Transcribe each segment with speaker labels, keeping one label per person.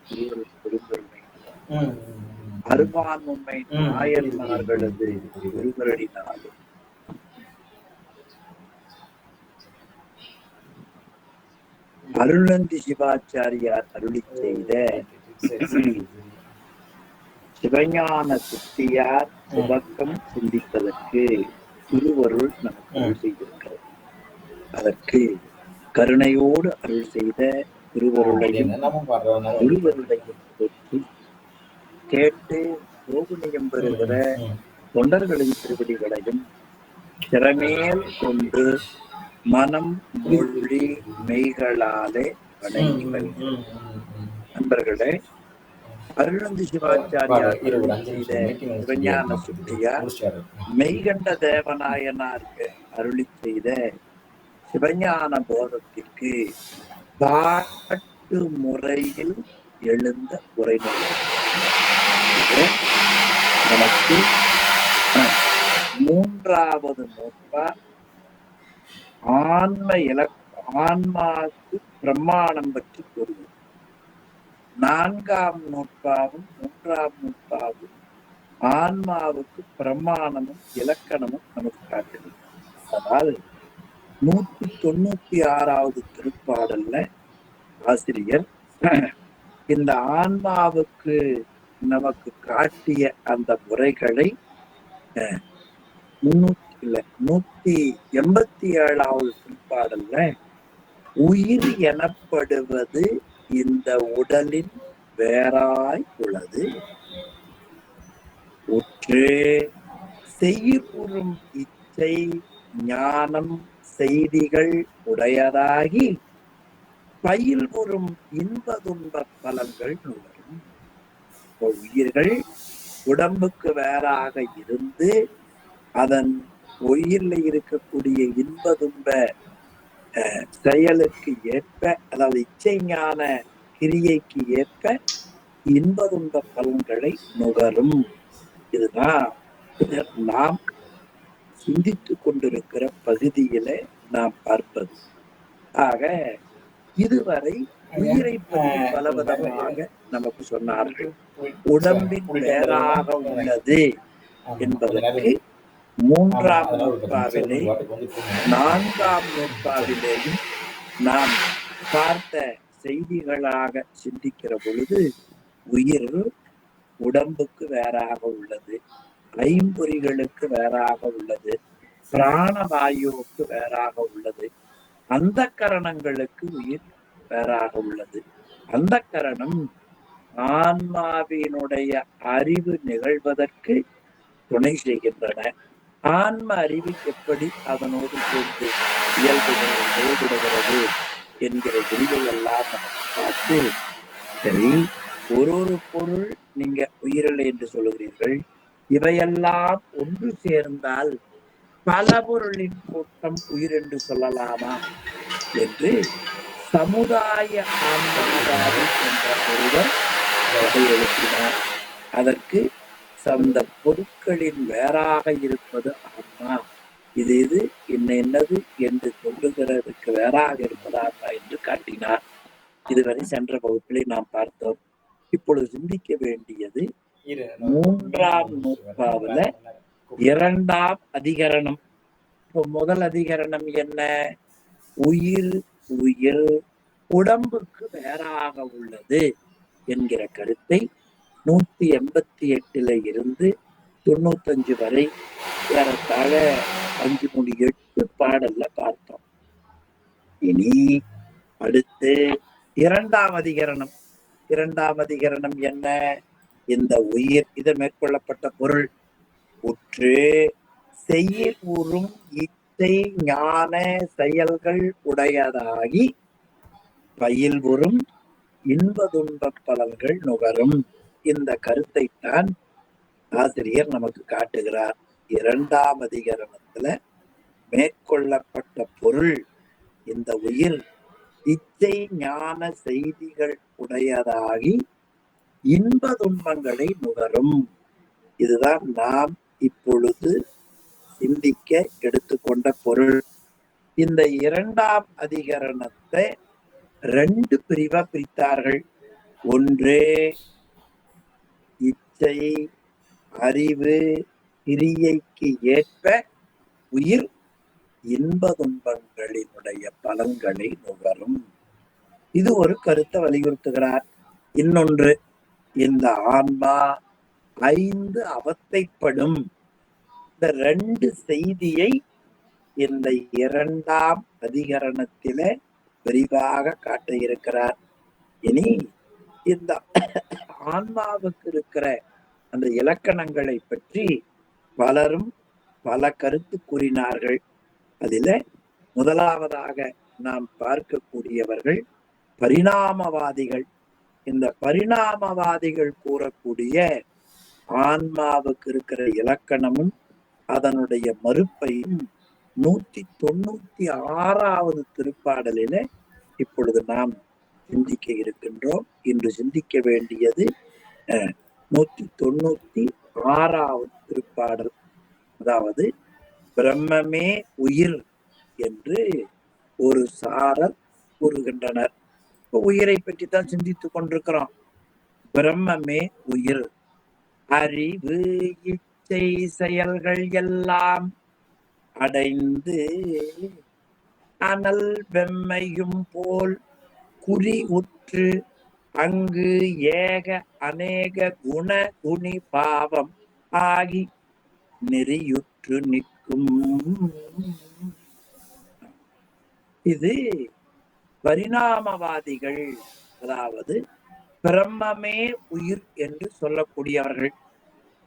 Speaker 1: திருவருள் அருமான் உண்மை நாயன்மார்களது திருவருளினாலும் அருளந்தி சிவாச்சாரியார் அருளி செய்த சிவஞான சித்தியார் துவக்கம் சிந்திப்பதற்கு திருவருள் நமக்கு அருள் செய்திருக்கிறது. அதற்கு கருணையோடு அருள் செய்த திருவருளையும் திருவருளையும் போற்றி கேட்டு யோகுனியம் பெறுகிற தொண்டர்களின் திருவடிகளையும் திறமேல் கொண்டு மனம் மொழி மெய்களாலே வணங்கி வருகிறோம். நண்பர்களே, அருளந்தி சிவாச்சாரியார் செய்த சிவஞான சித்தியார் மெய்கண்ட தேவநாயனாருக்கு அருளி செய்த சிவஞான போதத்திற்கு பாட்டு முறையில் எழுந்த உரைநடை நமக்கு மூன்றாவது நூற்பா ஆன்மாவுக்கு பிரமாணம் பற்றி கூறுவது. நான்காம் நூற்பாவும் மூன்றாம் நூற்பாவும் ஆன்மாவுக்கு பிரமாணமும் இலக்கணமும் நமக்கு காட்டுது. அதனால் 196வது திருப்பாடல்ல ஆசிரியர் இந்த ஆன்மாவுக்கு நமக்கு காட்டிய அந்த முறைகளை 187வது திருப்பாடல்ல உயிர் எனப்படுவது இந்த உடலின் வேறாய் உள்ளது, உற்று செய்யுறும் இச்சை ஞானம் செய்திகள் உடையதாகி பயில்புறும் இன்ப துன்ப பலன்கள் நுகரும். உயிர்கள் உடம்புக்கு வேறாக இருந்து அதன் உயிரில் இருக்கக்கூடிய இன்ப துன்ப செயலுக்கு ஏற்ப, அதாவது இச்சை ஞான கிரியைக்கு ஏற்ப இன்ப துன்ப பலன்களை நுகரும். இதுதான் நாம் சிந்தித்து கொண்டிருக்கிற பகுதியில நாம் பார்ப்பது. ஆக இதுவரை உயிரை பற்றி பலவிதமாக நமக்கு சொன்னார்கள். உடம்பின் வேறாக உள்ளது என்பதற்கு 3ஆம் நூற்பாவிலே 4ஆம் நூற்பாவிலேயும் நாம் பார்த்த செய்திகளாக சிந்திக்கிற பொழுது உயிர் உடம்புக்கு வேறாக உள்ளது, ஐம்பொறிகளுக்கு வேறாக உள்ளது, பிராணவாயுவுக்கு வேறாக உள்ளது, அந்த கரணங்களுக்கு உயிர் வேறாக உள்ளது. அந்த கரணம் ஆன்மாவினுடைய அறிவு நிகழ்வதற்கு துணை செய்கின்றன. ஆன்ம அறிவு எப்படி அதனோடு சேர்ந்து இயல்புகிறது என்கிற விரிவையெல்லாம் நமக்கு பார்த்து, சரி, ஒரு பொருள் நீங்க உயிரில்லை என்று சொல்லுகிறீர்கள், இவையெல்லாம் ஒன்று சேர்ந்தால் பல பொருளின் கூட்டம் உயிர் என்று சொல்லலாமா என்று சமுதாய ஆன்மவாதி என்ற ஒருவர் எழுப்பினார். அதற்கு அந்த பொருட்களின் வேறாக இருப்பது ஆன்மா, இது என்னது என்று சொல்லுகிறதுக்கு வேறாக இருப்பது ஆன்மா என்று காட்டினார். இதுவரை சென்ற வகுப்பிலே நாம் பார்த்தோம். இப்பொழுது சிந்திக்க வேண்டியது 3ஆம் நூற்பாவுல 2ஆம் அதிகரணம். இப்போ முதல் அதிகரணம் என்ன? உயிர் உடம்புக்கு வேறாக உள்ளது என்கிற கருத்தை 188 இருந்து 95 வரை ஏறத்தாழ 5.8 பாடல்ல பார்த்தோம். இனி அடுத்து 2ஆம் அதிகரணம். 2ஆம் அதிகரணம் என்ன? இந்த உயிர் இது மேற்கொள்ளப்பட்ட பொருள் உற்று செய்யுறும் இச்சை ஞான செயல்கள் உடையதாகி பயில்புறும் இன்ப துன்ப பலன்கள் நுகரும். இந்த கருத்தைத்தான் ஆசிரியர் நமக்கு காட்டுகிறார். 2ஆம் அதிகரணத்துல மேற்கொள்ளப்பட்ட பொருள் இந்த உயிர் இச்சை ஞான செய்திகள் உடையதாகி இன்ப துன்பங்களை நுகரும். இதுதான் நாம் இப்பொழுது சிந்திக்க எடுத்துக்கொண்ட பொருள். இந்த 2ஆம் அதிகரணத்தை 2 பிரிவா பிரித்தார்கள். ஒன்றே இச்சை, அறிவு, கிரியைக்கு ஏற்ப உயிர் இன்ப துன்பங்களினுடைய பலன்களை நுகரும். இது ஒரு கருத்தை வலியுறுத்துகிறார். இன்னொன்று, இந்த ஆன்மா 5 அவத்தைப்படும். இந்த 2 செய்தியை இந்த 2ஆம் அதிகரணத்தில விரிவாக காட்ட இருக்கிறார். இனி இந்த ஆன்மாவுக்கு இருக்கிற அந்த இலக்கணங்களை பற்றி பலரும் பல கருத்து கூறினார்கள். அதில முதலாவதாக நாம் பார்க்கக்கூடியவர்கள் பரிணாமவாதிகள். இந்த பரிணாமவாதிகள் கூறக்கூடிய ஆன்மாவுக்கு இருக்கிற இலக்கணமும் அதனுடைய மறுப்பையும் 196வது திருப்பாடலில இப்பொழுது நாம் சிந்திக்க இருக்கின்றோம். இன்று சிந்திக்க வேண்டியது 196வது திருப்பாடல். அதாவது பிரம்மமே உயிர் என்று ஒரு சாரர் கூறுகின்றனர். உயிரை பற்றி தான் சிந்தித்துக் கொண்டிருக்கிறோம். பிரம்மமே உயிர். அறிவு, இச்சை, செயல்கள் எல்லாம் அடைந்து அனல் வெம்மையும் போல் குறி உற்று அங்கு ஏக அநேக குண குணி பாவம் ஆகி நெறியுற்று நிற்கும். இது பரிணாமவாதிகள், அதாவது பிரம்மமே உயிர் என்று சொல்லக்கூடியவர்கள்.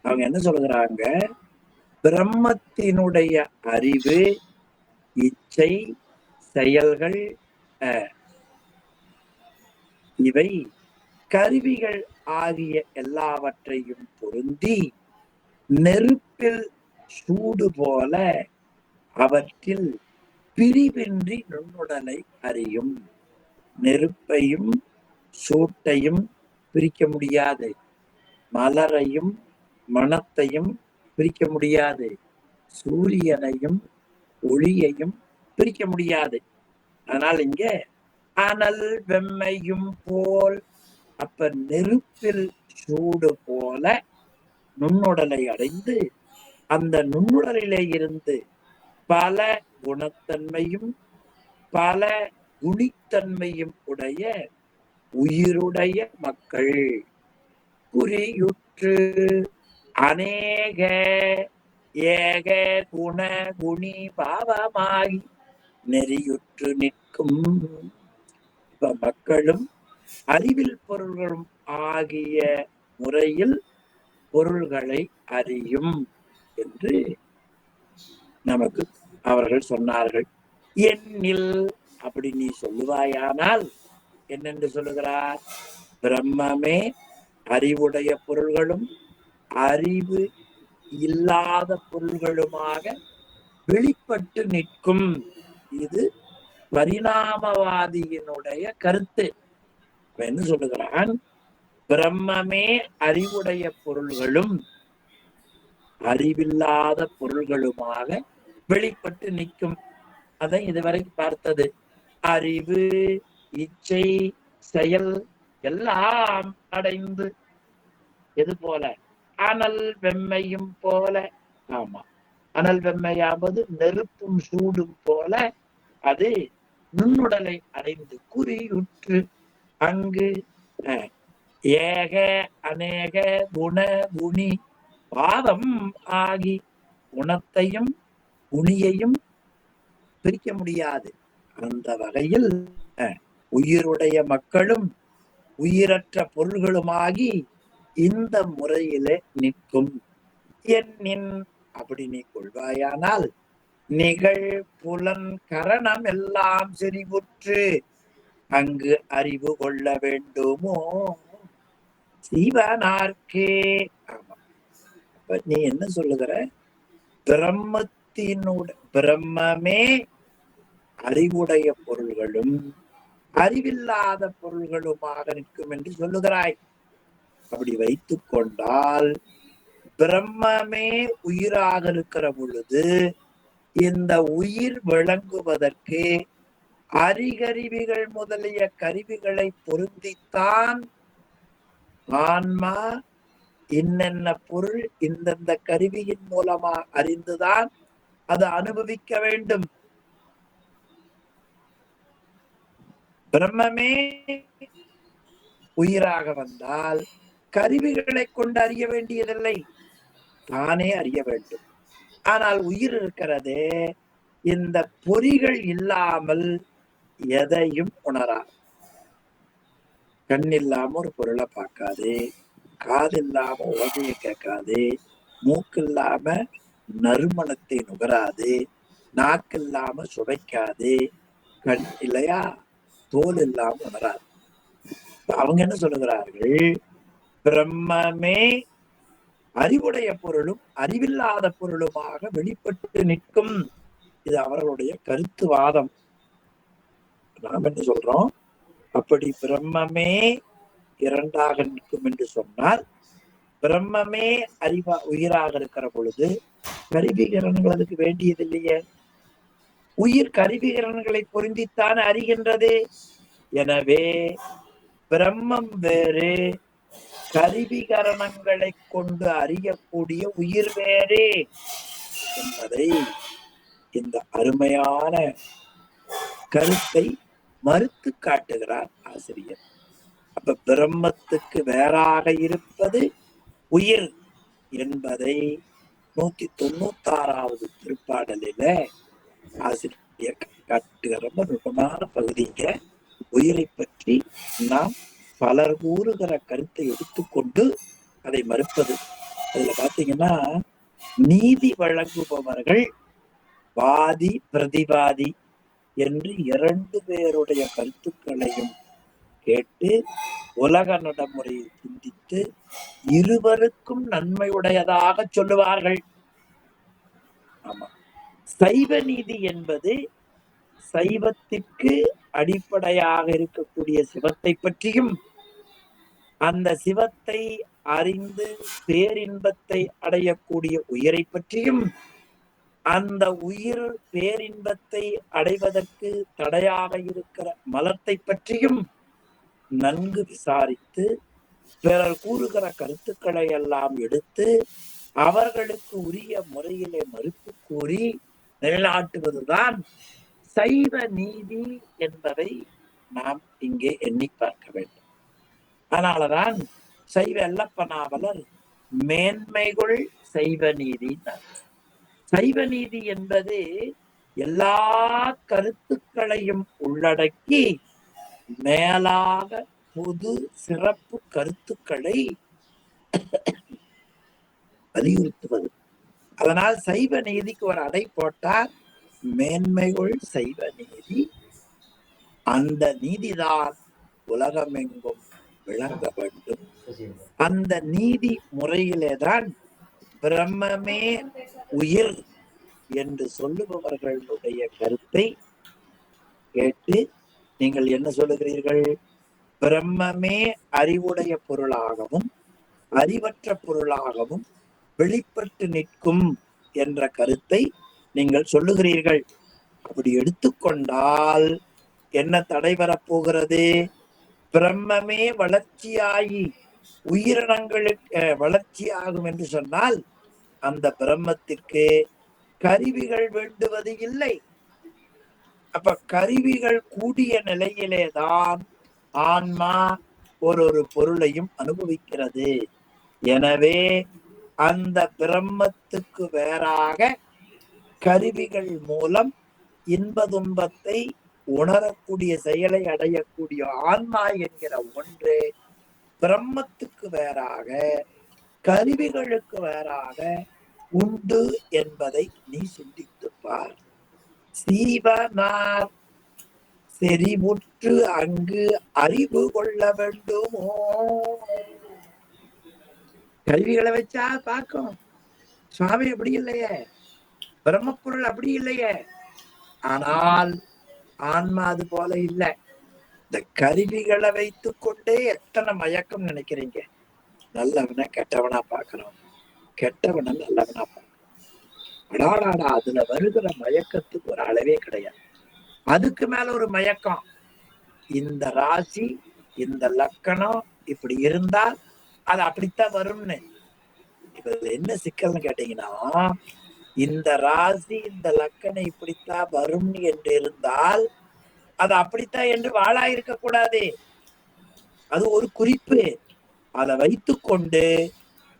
Speaker 1: அவங்க என்ன சொல்லுகிறாங்க? பிரம்மத்தினுடைய அறிவு, இச்சை, செயல்கள் இவை கருவிகள் ஆகிய எல்லாவற்றையும் பொருந்தி நெருப்பில் சூடு போல அவற்றில் பிரிவின்றி நுண்ணுடலை அறியும். நெருப்பையும் சூட்டையும் பிரிக்க முடியாது. மலரையும் மணத்தையும் பிரிக்க முடியாது. சூரியனையும் ஒளியையும் பிரிக்க முடியாது. ஆனால் இங்க அனல் வெம்மையும் போல், அப்ப நெருப்பில் சூடு போல நுண்ணுடலை அடைந்து அந்த நுண்ணுடலிலே இருந்து பல குணத்தன்மையும் பல குணித்தன்மையும் உடைய உயிருடைய மக்கள் குறியுற்று அநேக ஏக குண குணி பாவமாகி நெறியுற்று நிற்கும். இப்ப மக்களும் அறிவில் பொருள்களும் ஆகிய முறையில் பொருள்களை அறியும் என்று நமக்கு அவர்கள் சொன்னார்கள். எண்ணில் அப்படி நீ சொல்லுவாயானால் என்னென்று சொல்லுகிறார்? பிரம்மமே அறிவுடைய பொருள்களும் அறிவு இல்லாத பொருள்களுமாக வெளிப்பட்டு நிற்கும். இது பரிணாமவாதியினுடைய கருத்து. என்ன சொல்லுகிறான்? பிரம்மமே அறிவுடைய பொருள்களும் அறிவில்லாத பொருள்களுமாக வெளிப்பட்டு நிற்கும். அதை இதுவரை பார்த்தது. அறிவு, இச்சை, செயல் எல்லாம் அடைந்து எது போல? அனல் வெம்மையும் போல. ஆமா, அனல் வெம்மையாவது நெருப்பும் சூடும் போல அது நுண்ணுடலை அடைந்து குறியுற்று அங்கு ஏக அநேக குண குணி பாவம் ஆகி, குணத்தையும் குணியையும் பிரிக்க முடியாது. அந்த வகையில் உயிருடைய மக்களும் உயிரற்ற பொருள்களுமாகி இந்த முறையிலே நிற்கும். என்னின் அப்படி நீ கொள்வாயானால் நிகழ் புலன் கரணம் எல்லாம் செறிவுற்று அங்கு அறிவு கொள்ள வேண்டுமோ சிவனார்க்கே. ஆமா, அப்ப நீ என்ன சொல்லுகிற? பிரம்மமே அறிவுடைய பொருள்களும் அறிவில்லாத பொருள்களுமாக நிற்கும் என்று சொல்லுகிறாய். அப்படி வைத்துக் கொண்டால் பிரம்மமே உயிராக இருக்கிற பொழுது இந்த உயிர் விளங்குவதற்கு அறிகருவிகள் முதலிய கருவிகளை பொருந்தித்தான் ஆன்மா இன்னென்ன பொருள் இந்தந்த கருவியின் மூலமா அறிந்துதான் அது அனுபவிக்க வேண்டும். பிரம்மமே உயிராக வந்தால் கருவிகளை கொண்டு அறிய வேண்டியதில்லை, தானே அறிய வேண்டும். ஆனால் உயிர் இருக்கிறது, இந்த பொறிகள் இல்லாமல் எதையும் உணராது. கண் இல்லாம ஒரு பொருளை பார்க்காது, காது இல்லாம ஓசையை கேட்காது, மூக்கு இல்லாம நறுமணத்தை நுகராது, நாக்கு இல்லாம சுவைக்காது, கண் இல்லையா தோல் இல்லாம உணராது. அவங்க என்ன சொல்லுகிறார்கள், பிரம்மமே அறிவுடைய பொருளும் அறிவில்லாத பொருளுமாக வெளிப்பட்டு நிற்கும். இது அவர்களுடைய கருத்துவாதம். நாம் என்ன சொல்றோம், அப்படி பிரம்மமே இரண்டாக நிற்கும் என்று சொன்னால், பிரம்மமே உயிராக இருக்கிற பொழுது கருவிகரணங்கள் அதுக்கு வேண்டியதில்லையே. உயிர் கருவிகரணங்களை பொருந்தித்தான் அறிகின்றது. எனவே பிரம்மம் வேறு, கருவிகரணங்களை கொண்டு அறியக்கூடிய உயிர் வேறு என்பதை இந்த அருமையான கருத்தை மறுத்து காட்டுகிறார் ஆசிரியர். அப்ப பிரம்மத்துக்கு வேறாக இருப்பது உயிர் என்பதை 196வது திருப்பாடலில ஆசிரியர் காட்டுகிற ரொம்ப நுட்பமான பகுதிங்க. உயிரை பற்றி நாம் பலர் கூறுகிற கருத்தை எடுத்துக்கொண்டு அதை மறுப்பது. அதுல பாத்தீங்கன்னா, நீதி வழங்குபவர்கள் வாதி பிரதிவாதி என்று 2 பேருடைய கருத்துக்களையும் கேட்டு உலக நடைமுறையை சிந்தித்து இருவருக்கும் நன்மையுடையதாக சொல்லுவார்கள். ஆமா, சைவ நீதி என்பது சைவத்திற்கு அடிப்படையாக இருக்கக்கூடிய சிவத்தை பற்றியும், அந்த சிவத்தை அறிந்து பேரின்பத்தை அடையக்கூடிய உயிரை பற்றியும், அந்த உயிர் பேரின்பத்தை அடைவதற்கு தடையாக இருக்கிற மலத்தை பற்றியும் நன்கு விசாரித்து பிறர் கூறுகிற கருத்துக்களை எல்லாம் எடுத்து அவர்களுக்கு உரிய முறையிலே மறுப்பு கூறி நிலைநாட்டுவதுதான் சைவ நீதி என்பதை நாம் இங்கே எண்ணி பார்க்க வேண்டும். அதனாலதான் சைவ எல்லப்ப நாவலர் மேன்மைகள் சைவ நீதி. சைவ நீதி என்பது எல்லா கருத்துக்களையும் உள்ளடக்கி மேலாக பொது சிறப்பு கருத்துக்களை வலியுறுத்துவது. அதனால் சைவ நீதிக்கு ஒரு அடை போட்டார், மேன்மைகள் சைவ நீதி. அந்த நீதிதான் உலகமெங்கும் விளங்க வேண்டும். அந்த நீதி முறையிலேதான் பிரம்மமே உயிர் என்று சொல்லுபவர்களுடைய கருத்தை கேட்டு நீங்கள் என்ன சொல்லுகிறீர்கள்? பிரம்மமே அறிவுடைய பொருளாகவும் அறிவற்ற பொருளாகவும் வெளிப்பட்டு நிற்கும் என்ற கருத்தை நீங்கள் சொல்லுகிறீர்கள். அப்படி எடுத்துக்கொண்டால் என்ன தடை வரப்போகிறது? பிரம்மமே வளர்ச்சியாகி உயிரினங்களுக்கு வளர்ச்சியாகும் என்று சொன்னால் அந்த பிரம்மத்திற்கு கருவிகள் வேண்டுவது இல்லை. அப்ப கருவிகள் கூடிய நிலையிலேதான் ஆன்மா ஒரு பொருளையும் அனுபவிக்கிறது. எனவே அந்த பிரம்மத்துக்கு வேறாக கருவிகள் மூலம் இன்ப துன்பத்தை உணரக்கூடிய செயலை அடையக்கூடிய ஆன்மா என்கிற ஒன்று பிரம்மத்துக்கு வேறாக கருவிகளுக்கு வேறாக உண்டு என்பதை நீ சிந்தித்துப்பார். சீவனார் செறிவுற்று அங்கு அறிவு கொள்ள வேண்டுமோ? கருவிகளை வச்சா பார்க்கும், சுவாமி அப்படி இல்லையே, பிரம்மப்பொருள் அப்படி இல்லையே. ஆனால் ஆன்மா அது போல இல்லை. இந்த கருவிகளை வைத்துக் கொண்டே எத்தனை மயக்கம் நினைக்கிறீங்க. நல்லவனை கெட்டவனா பார்க்கிறோம், கெட்டவனை நல்லவனா பார்க்கிறோம். அடாடாடா, அதுல வருகிற மயக்கத்துக்கு ஒரு அளவே கிடையாது. அதுக்கு மேல ஒரு மயக்கம். இந்த ராசி இந்த லக்கணம் இப்படி இருந்தால் அது அப்படித்தான் வரும்னு. இதுல என்ன சிக்கல்னு கேட்டீங்கன்னா, இந்த ராசி இந்த லக்கணம் இப்படித்தான் வரும் என்று இருந்தால் அது அப்படித்தான் என்று வாழா இருக்க கூடாது. அது ஒரு குறிப்பு. அதை வைத்துக் கொண்டு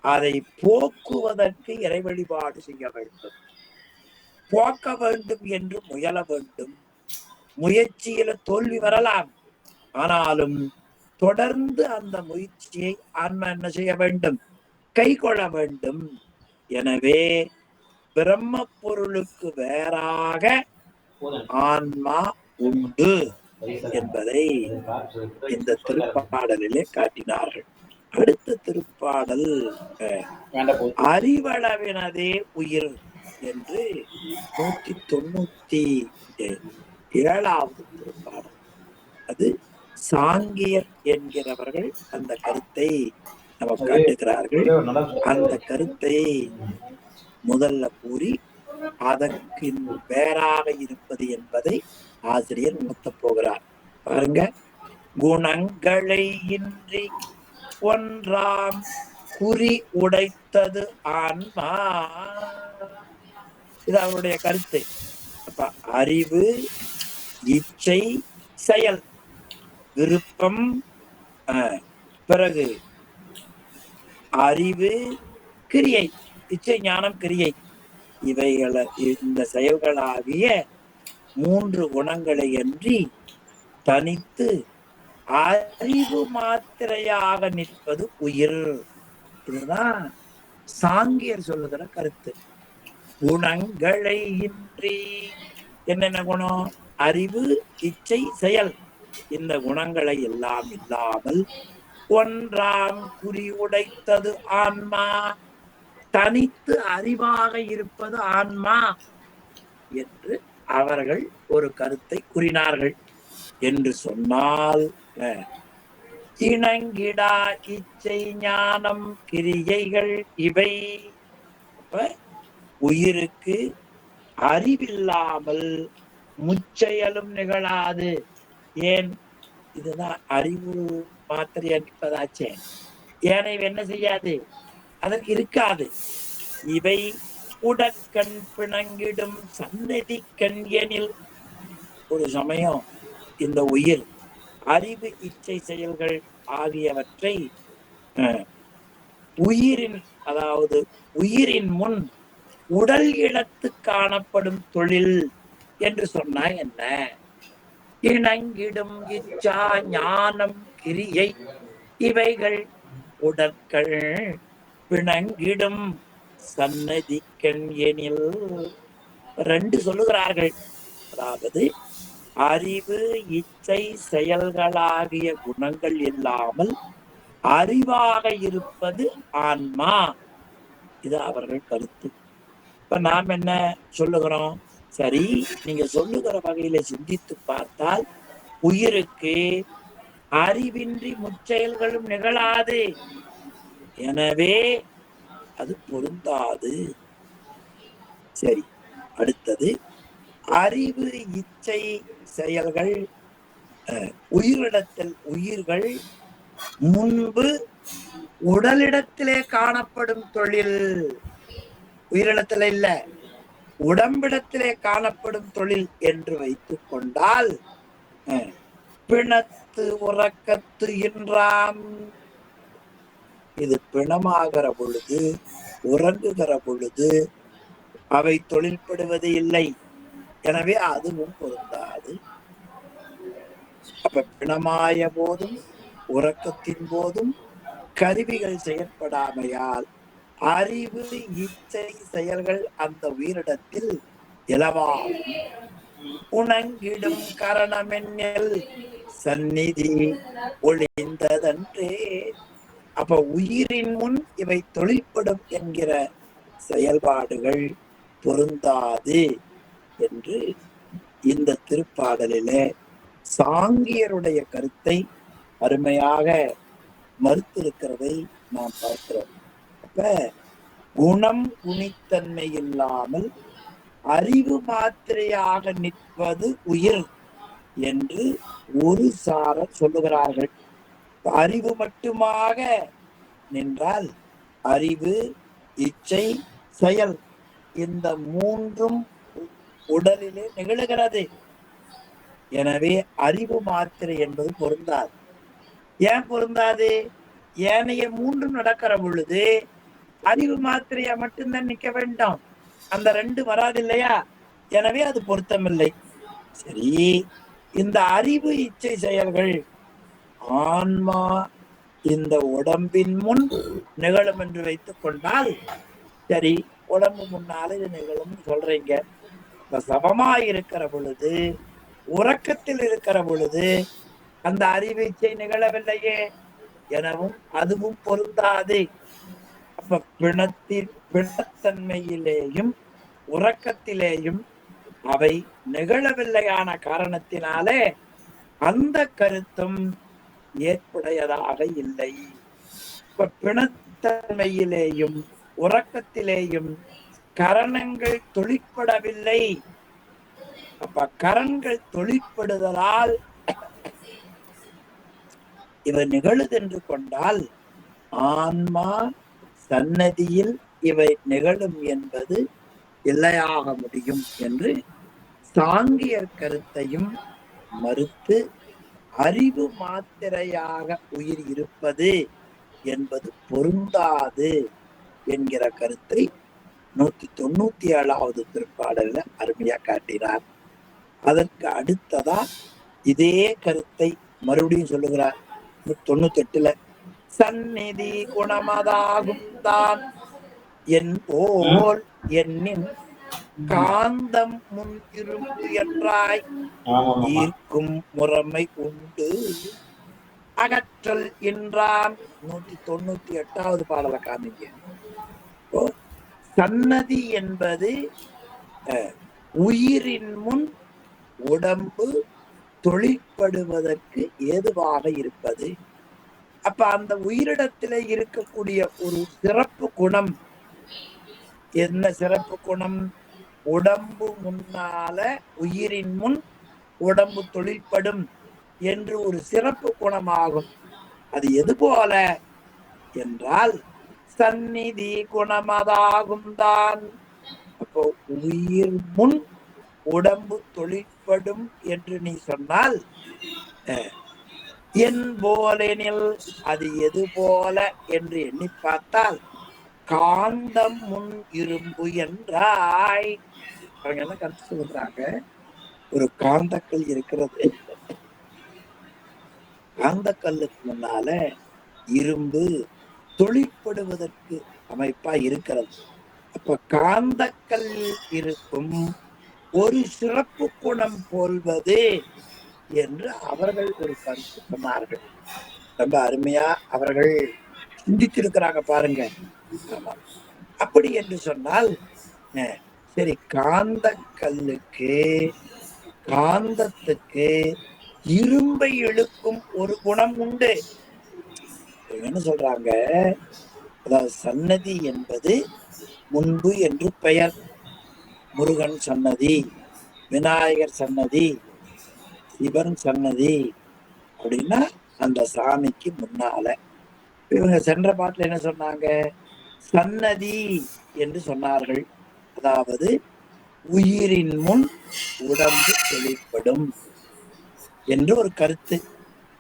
Speaker 1: அதை போக்குவதற்கு இறை வழிபாடு செய்ய வேண்டும். போக்க வேண்டும் என்று முயல வேண்டும். முயற்சியில தோல்வி வரலாம், ஆனாலும் தொடர்ந்து அந்த முயற்சியை ஆன்மா என்ன செய்ய வேண்டும்? கை கொள்ள வேண்டும். எனவே பிரம்ம பொருளுக்கு வேறாக ஆன்மா உண்டு என்பதை இந்த திருப்பாடலிலே காட்டினார்கள். அடுத்த திருப்பாடல் அறிவளவினதே உயிர் என்று 197வது திருப்பாடல். அது சாங்கியர் என்கிறவர்கள் அந்த கருத்தை நமக்கு காட்டுகிறார்கள். அந்த கருத்தை முதல்ல கூறி அதற்கு வேறாக இருப்பது என்பதை ஆசிரியர் உணர்த்தப் போகிறார். பாருங்க, குணங்களை இன்றி ஒன்றாம் குறி உடைத்தது ஆன்மா. இது அவருடைய கருத்து. அப்ப அறிவு, இச்சை, செயல், விருப்பம், பிறகு அறிவு, கிரியை, இச்சை, ஞானம், கிரியை, இவைகளை இந்த செயல்களாகிய 3 குணங்களை அன்றி தனித்து அறிவு மாத்திரையாக நிற்பது உயிர். இதுதான் சாங்கியர் சொல்லுகிற கருத்து. குணங்களை இன்றி என்னென்ன குணம்? அறிவு, இச்சை, செயல். இந்த குணங்களை எல்லாம் இல்லாமல் ஒன்றாம் குறி உடைத்தது ஆன்மா, தனித்து அறிவாக இருப்பது ஆன்மா என்று அவர்கள் ஒரு கருத்தை கூறினார்கள். என்று சொன்னால் இணங்கிடா இச்சை, ஞானம், கிரியைகள் இவை உயிருக்கு அறிவில்லாமல் முச்செயலும் நிகழாது. ஏன்? இதுதான் அறிவு மாத்திரை அளிப்பதாச்சே. ஏனைவு என்ன செய்யாது? அதற்கு இருக்காது. இவை உடற்கண் பிணங்கிடும் சன்னதி கண் எனில், ஒரு சமயம் இந்த உயிர் அறிவு, இச்சை, செயல்கள் ஆகியவற்றை உயிரின், அதாவது உயிரின் முன் உடல் இழத்து காணப்படும் தொழில் என்று சொன்னா என்ன? இணங்கிடும் இச்சா, ஞானம், கிரியை இவைகள் உடற்கள் பிணங்கிடும் சன்னதி கண் எனில் 2 சொல்லுகிறார்கள். அதாவது அறிவு, இச்சை, செயல்களாகிய குணங்கள் இல்லாமல் அறிவாக இருப்பது ஆன்மா. இது அவர்கள் கருத்து. இப்ப நாம் என்ன சொல்லுகிறோம்? சரி, நீங்க சொல்லுகிற வகையில சிந்தித்து பார்த்தால் உயிருக்கு அறிவின்றி முச்செயல்களும் நிகழாது, எனவே அது பொருந்தாது. சரி, அடுத்தது அறிவு, இச்சை, செயல்கள் உயிரிடத்தில், உயிர்கள் முன்பு உடலிடத்திலே காணப்படும் தொழில், உயிரிடத்துல இல்ல, உடம்பிடத்திலே காணப்படும் தொழில் என்று வைத்துக் கொண்டால் பிணத்து உறக்கத்து என்றாம். இது பிணமாகிற பொழுது, உறங்குகிற பொழுது அவை தொழில்படுவது இல்லை, எனவே அதுவும் பொருந்தாது. அப்ப பிணமாய போதும் உறக்கத்தின் போதும் கருவிகள் செயற்படாமையால் அறிவு, இச்சை, செயல்கள் அந்த உயிரிடத்தில் இலவாகும். உணங்கிடும் கரணமென்னில் சந்நிதி ஒளிந்ததன்றே. அப்ப உயிரின் முன் இவை தொழில்படும் என்கிற செயல்பாடுகள் பொருந்தாது என்று இந்த திருப்பாடலிலே சாங்கியருடைய கருத்தை அருமையாக மறுத்திருக்கிறதை நாம் பார்க்கிறோம். அப்ப குணம், குணித்தன்மை இல்லாமல் அறிவு மாத்திரையாக நிற்பது உயிர் என்று ஒரு சாரர் சொல்லுகிறார்கள். அறிவு மட்டுமாக நின்றால் அறிவு, இச்சை, செயல் இந்த மூன்றும் உடலிலே நிகழுகிறது. எனவே அறிவு மாத்திரை என்பது பொருந்தாது. ஏன் பொருந்தாது? ஏனைய மூன்றும் நடக்கிற பொழுது அறிவு மாத்திரையா மட்டும்தான் நிக்க வேண்டும், அந்த ரெண்டு வராது இல்லையா? எனவே அது பொருத்தமில்லை. சரி, இந்த அறிவு, இச்சை, செயல்கள் ஆன்மா இந்த உடம்பின் முன் நிகழும் என்று வைத்துக் கொண்டால், சரி உடம்பு முன்னால இது நிகழும் சொல்றீங்க. இப்ப சமமா இருக்கிற பொழுது, உறக்கத்தில் இருக்கிற பொழுது அந்த அறிவு, இச்சை நிகழவில்லையே, எனவும் அதுவும் பொருந்தாது. அப்ப பிணத்தன்மையிலேயும் உறக்கத்திலேயும் அவை நிகழவில்லையான காரணத்தினாலே அந்த கருத்தும் ஏற்புடையதாக இல்லை. இப்ப பிணத்தன்மையிலேயும் உறக்கத்திலேயும் கரணங்கள் தொழிற்படவில்லை. அப்ப கரண்கள் தொழிற்படுதலால் இவை நிகழுதென்று கொண்டால் ஆன்மா சன்னதியில் இவை நிகழும் என்பது இல்லையாக முடியும் என்று சாங்கியர் கருத்தையும் மறுத்து அறிவு மாத்திரையாக உயிர் இருப்பது என்பது பொருந்தாது என்கிற கருத்தை 197வது திருப்பாடல்ல அருமையா காட்டினார். அதற்கு அடுத்ததா இதே கருத்தை மறுபடியும் சொல்லுகிறார் 98ல. சந்நிதி குணமதாகும் தான் என் போல் என்னின் காந்தம் முன் இரும்பு என்றாய் ஈர்க்கும் முறைமை உண்டு அகற்றல் என்றான். 198வது பாடலை காமிங்க. சன்னதி என்பது உயிரின் முன் உடம்பு தொழிற்படுவதற்கு ஏதுவாக இருப்பது. அப்ப அந்த உயிரிடத்திலே இருக்கக்கூடிய ஒரு சிறப்பு குணம் என்ன? சிறப்பு குணம், உடம்பு முன்னால உயிரின் முன் உடம்பு தொழிற்படும் என்று ஒரு சிறப்பு குணமாகும். அது எது போல என்றால் சந்நிதி குணமதாகும் தான். அப்போ உயிர் முன் உடம்பு தொழிற்படும் என்று நீ சொன்னால் என் போலெனில் அது எது போல என்று எண்ணி பார்த்தால் காந்தம் முன் இரும்பு என்றாய். அவங்க என்ன கருத்து சொல்றாங்க? ஒரு காந்தக்கல் இருக்கிறது, காந்தக்கல்லுக்கு முன்னால இரும்பு தொழிற்படுவதற்கு அமைப்பா இருக்கிறது. அப்ப காந்தக்கல் இருக்கும் ஒரு சிறப்பு குணம் போல்வது என்று அவர்கள் ஒரு கருத்து சொன்னார்கள். ரொம்ப அருமையா அவர்கள் சிந்தித்திருக்கிறாங்க பாருங்க. ஆமா, அப்படி என்று சொன்னால் சரி, காந்தக்கல்லுக்கு காந்தத்துக்கு இரும்பை இழுக்கும் ஒரு குணம் உண்டு. என்ன சொல்றாங்க? அதாவது சன்னதி என்பது முன்பு என்று பெயர். முருகன் சன்னதி, விநாயகர் சன்னதி, சிவன் சன்னதி அப்படின்னா அந்த சாமிக்கு முன்னால. இவங்க சென்ற பாட்டுல என்ன சொன்னாங்க? சன்னதி என்று சொன்னார்கள். அதாவது உயிரின் முன் உடம்பு தொழிற்படும் என்று ஒரு கருத்து.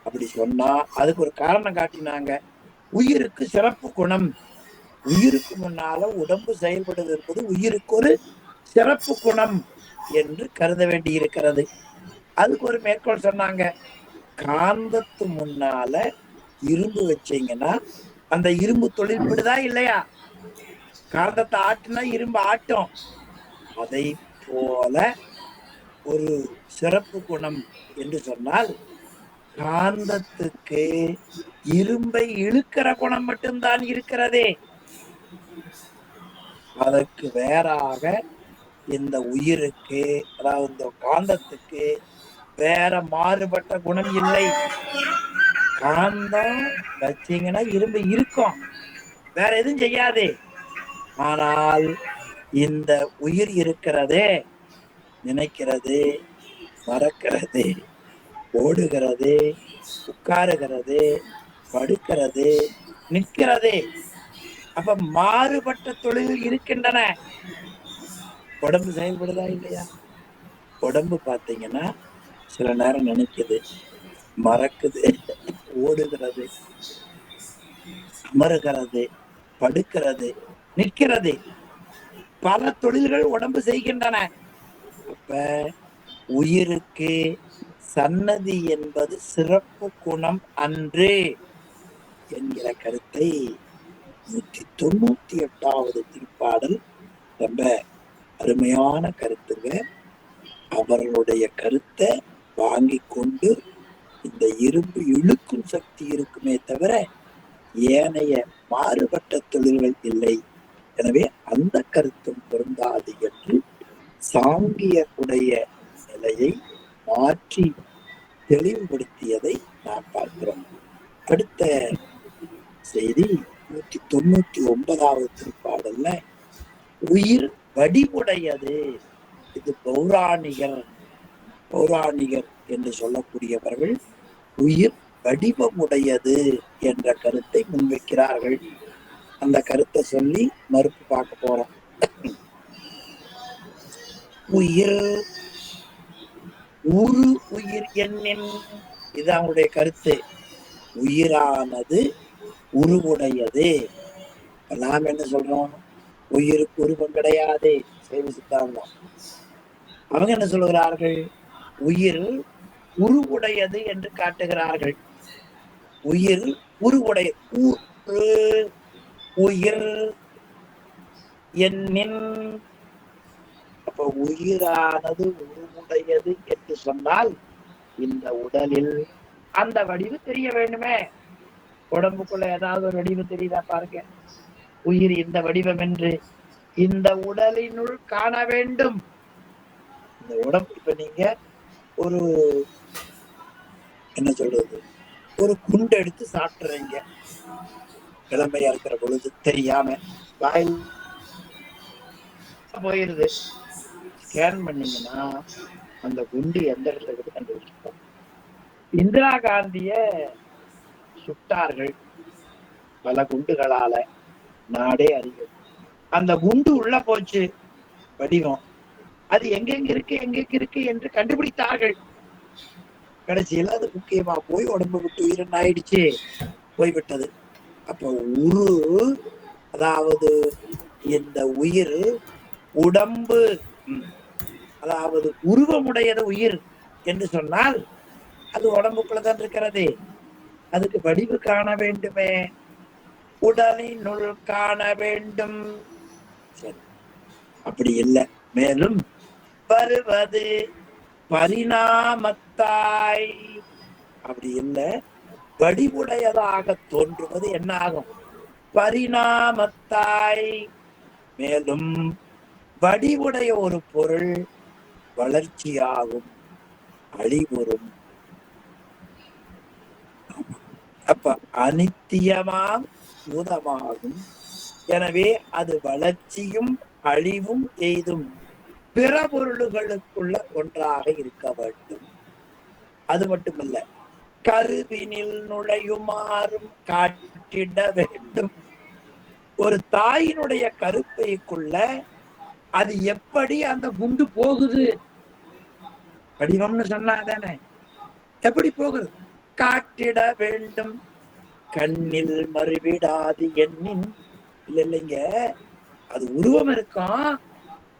Speaker 1: அப்படி சொன்னா அதுக்கு ஒரு காரணம் காட்டினாங்க. உயிருக்கு சிறப்பு குணம், உயிருக்கு முன்னால உடம்பு செயல்படுவது என்பது உயிருக்கு ஒரு சிறப்பு குணம் என்று கருத வேண்டி இருக்கிறது. அதுக்கு ஒரு மேற்கோள் சொன்னாங்க. காந்தத்து முன்னால இரும்பு வச்சீங்கன்னா அந்த இரும்பு தொழிற்படுதா இல்லையா? காந்தத்தை ஆட்டுனா இரும்பு ஆட்டும். அதை போல ஒரு சிறப்பு குணம் என்று சொன்னால் காந்தத்துக்கு இரும்பை இழுக்கிற குணம் மட்டும்தான் இருக்கிறதே. அதற்கு வேறாக இந்த உயிருக்கு, அதாவது இந்த காந்தத்துக்கு வேற மாறுபட்ட குணம் இல்லை. காந்தம் வச்சீங்கன்னா இரும்பு இருக்கும், வேற எதுவும் செய்யாது. ஆனால் இந்த உயிர் இருக்கிறதே, நினைக்கிறது, மறக்கிறது, ஓடுகிறது, உட்காருகிறது, படுக்கிறது, நிற்கிறது. அப்ப மாறுபட்ட தொழில்கள் இருக்கின்றன. உடம்பு செயல்படுதா இல்லையா? உடம்பு பாத்தீங்கன்னா சில நேரம் நினைக்குது, மறக்குது, ஓடுகிறது, அமருகிறது, படுக்கிறது, நிற்கிறது. பல தொழில்கள் உடம்பு செய்கின்றன. அப்ப உயிருக்கு சன்னதி என்பது சிறப்பு குணம் அன்று என்கிற கருத்தை 198வது திருப்பாடல் ரொம்ப அருமையான கருத்துங்க. அவர்களுடைய கருத்தை வாங்கி கொண்டு இந்த இரும்பு இழுக்கும் சக்தி இருக்குமே தவிர ஏனைய மாறுபட்ட தொழில்கள் இல்லை. எனவே அந்த கருத்தும் பொருந்தாது என்று சாங்கியருடைய நிலையை மாற்றி தெளிவுபடுத்தியதை நாம் பார்க்கிறோம். அடுத்த செய்தி 199வது திருப்பாடல்ல உயிர் வடிவுடையது. இது பௌராணிகர் என்று சொல்லக்கூடியவர்கள் உயிர் வடிவமுடையது என்ற கருத்தை முன்வைக்கிறார்கள். அந்த கருத்தை சொல்லி மறுப்பு பார்க்க போறோம். உயிர் உயிர் எண்ணின், இது அவங்களுடைய கருத்து. உயிரானது உருவுடையது. நாம் என்ன சொல்றோம்? உயிருக்கு உருவம் கிடையாது, சைவ சித்தாந்தம். அவங்க என்ன சொல்லுகிறார்கள்? உயிர் உருவுடையது என்று காட்டுகிறார்கள். உயிர் உருவுடைய உயிர் எண்ணின், அப்ப உயிரானது உருவுடையது என்று சொன்னால் இந்த உடலில் அந்த வடிவு தெரிய வேண்டுமே. உடம்புக்குள்ள ஏதாவது ஒரு வடிவு தெரியுதா பாருங்க. உயிர் இந்த வடிவம் என்று இந்த உடலினுள் காண வேண்டும். இந்த உடம்பு, இப்ப நீங்க ஒரு என்ன சொல்றது, ஒரு குண்டு எடுத்து சாப்பிட்டுறீங்க இளமையா இருக்கிற பொழுது, தெரியாம வாயில் போயிருது. ஸ்கேன் பண்ணீங்கன்னா அந்த குண்டு எந்த இடத்துல இருக்கு கண்டுபிடிச்சிருக்கோம். இந்திரா காந்திய சுட்டார்கள் பல குண்டுகளால, நாடே அறியும். அந்த குண்டு உள்ள போச்சு வடிவம், அது எங்கெங்க இருக்கு என்று கண்டுபிடித்தார்கள். கடைசியில அது முக்கியமா போய் உடம்பு விட்டு உயிரின் ஆயிடுச்சு, போய்விட்டது. அப்ப அதாவது இந்த உயிர் உடம்பு, அதாவது உருவமுடையது உயிர் என்று சொன்னால் அது உடம்புக்குள்ளதான் இருக்கிறது. அதுக்கு வடிவு காண வேண்டுமே, உடலினுள் காண வேண்டும். சரி, அப்படி இல்லை. மேலும் வருவது பரிணாமத்தாய், அப்படி இல்லை, வடிவுடையதாக தோன்றுவது என்ன ஆகும்? பரிணாமத்தாய். மேலும் வடிவுடைய ஒரு பொருள் வளர்ச்சியாகும், அழிவுறும். அப்ப அனித்தியமாம் பூதமாகும். எனவே அது வளர்ச்சியும் அழிவும் எய்தும் பிற பொருள்களுக்குள்ள ஒன்றாக இருக்க வேண்டும். அது மட்டுமல்ல, கருவினில் நுழையுமாறும் காட்டிட வேண்டும். ஒரு தாயினுடைய கருப்பைக்குள்ள அது எப்படி அந்த குண்டு போகுது, வடிவம்னு சொன்னாதானே, எப்படி போகுது காட்டிட வேண்டும். கண்ணில் மறுவிடாது எண்ணின், இல்லைங்க, அது உருவம் இருக்கும்,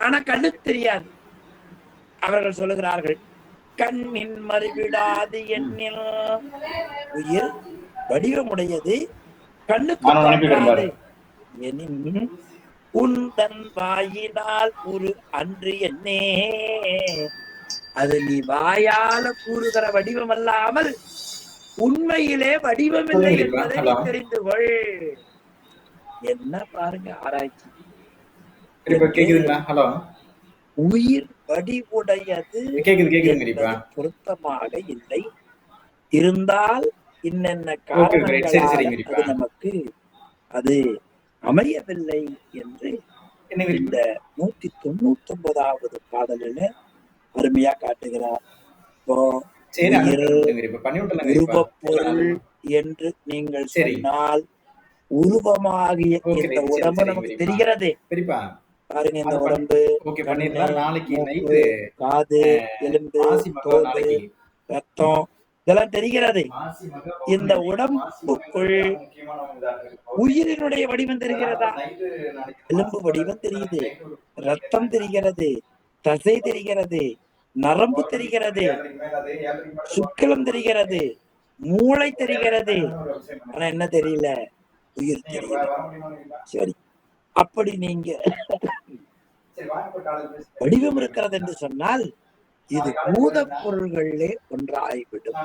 Speaker 1: ஆனா கண்ணுக்கு தெரியாது. அவர்கள் சொல்லுகிறார்கள், கண்ணின் மறுவிடாது எண்ணில், உயிர் வடிவமுடையது, கண்ணுக்கு தோன்றாது எனின் உந்தன் வாயினால் ஒரு அன்று என்னே. அது நீ வாயால கூறுகிற வடிவம் அல்லாமல் உண்மையிலே வடிவமில்லை என்பதை நீ தெரிந்து கொள். என்ன பாருங்க ஆராய்ச்சி. உயிர் வடிவுடையது பொருத்தமாக இல்லை. இருந்தால் என்னென்ன காரணங்களால் அது நமக்கு அது அமையவில்லை என்று இந்த 199வது பாடலில் அருமையா காட்டுகிறார். உருவப்பொருள் என்று நீங்கள் சொன்னால் உருவமாகிய இந்த உடம்பு நமக்கு தெரிகிறது. பாருங்க, இந்த உடம்பு, கண்ணு, மூக்கு, காது, எலும்பு, தோல், ரத்தம் இதெல்லாம் தெரிகிறது. இந்த உடம்புக்குள் உயிரினுடைய வடிவம் தெரிகிறதா? எலும்பு வடிவம் தெரியுது, ரத்தம் தெரிகிறது, தசை தெரிகிறது, நரம்பு தெரிகிறது, சுக்கிலம் தெரிகிறது, மூளை தெரிகிறது. ஆனா என்ன தெரியல? உயிர் தெரியல. சரி, அப்படி நீங்க வடிவம் இருக்கிறது என்று சொன்னால் இது பூத பொருள்களே ஒன்றாகிவிடும்,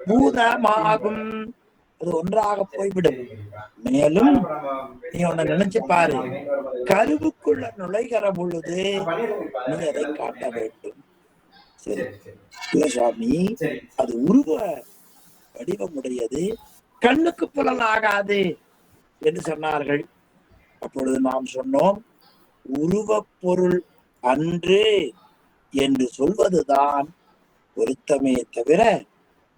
Speaker 1: பூதமாகும், அது ஒன்றாக போய்விடும். மேலும் நீ ஒன்ன நினைச்சு பாரு, கருவுக்குள்ள நுழைகிற பொழுது நீ அதை காட்ட வேண்டும். சரி இல்ல சுவாமி, அது உருவ வடிவமுடையது, கண்ணுக்கு புலனாகாது என்று சொன்னார்கள். அப்பொழுது நாம் சொன்னோம், உருவ பொருள் அன்று என்று சொல்வதுதான் பொருத்தமே தவிர,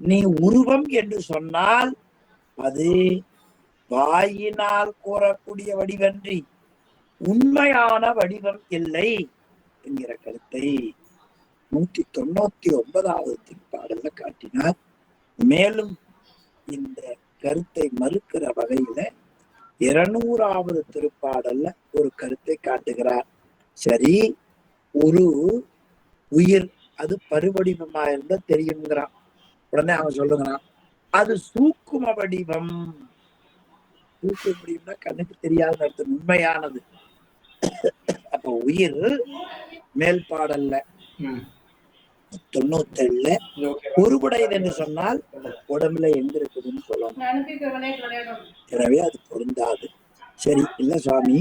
Speaker 1: நீ உருவம் என்று சொன்னால் அது வாயினால் கூறக்கூடிய வடிவன்றி உண்மையான வடிவம் இல்லை என்கிற கருத்தை 199வது திருப்பாடல்ல காட்டினார். மேலும் இந்த கருத்தை மறுக்கிற வகையில 200வது திருப்பாடல்ல ஒரு கருத்தை காட்டுகிறார். சரி, ஒரு உயிர் அது பருவடிவமா இருந்தா தெரியுங்கிறான். உடனே அவன் சொல்லுங்கிறான், அது சூக்கும வடிவம். சூக்கும வடிவம்னா கண்ணுக்கு தெரியாத அர்த்தம், உண்மையானது. அப்ப உயிர் மேல் பாடல்ல 97ல பொறுபுடையது என்று சொன்னால் உடம்புல எங்க இருக்குதுன்னு சொல்லணும். எனவே அது பொருந்தாது. சரி இல்ல சுவாமி,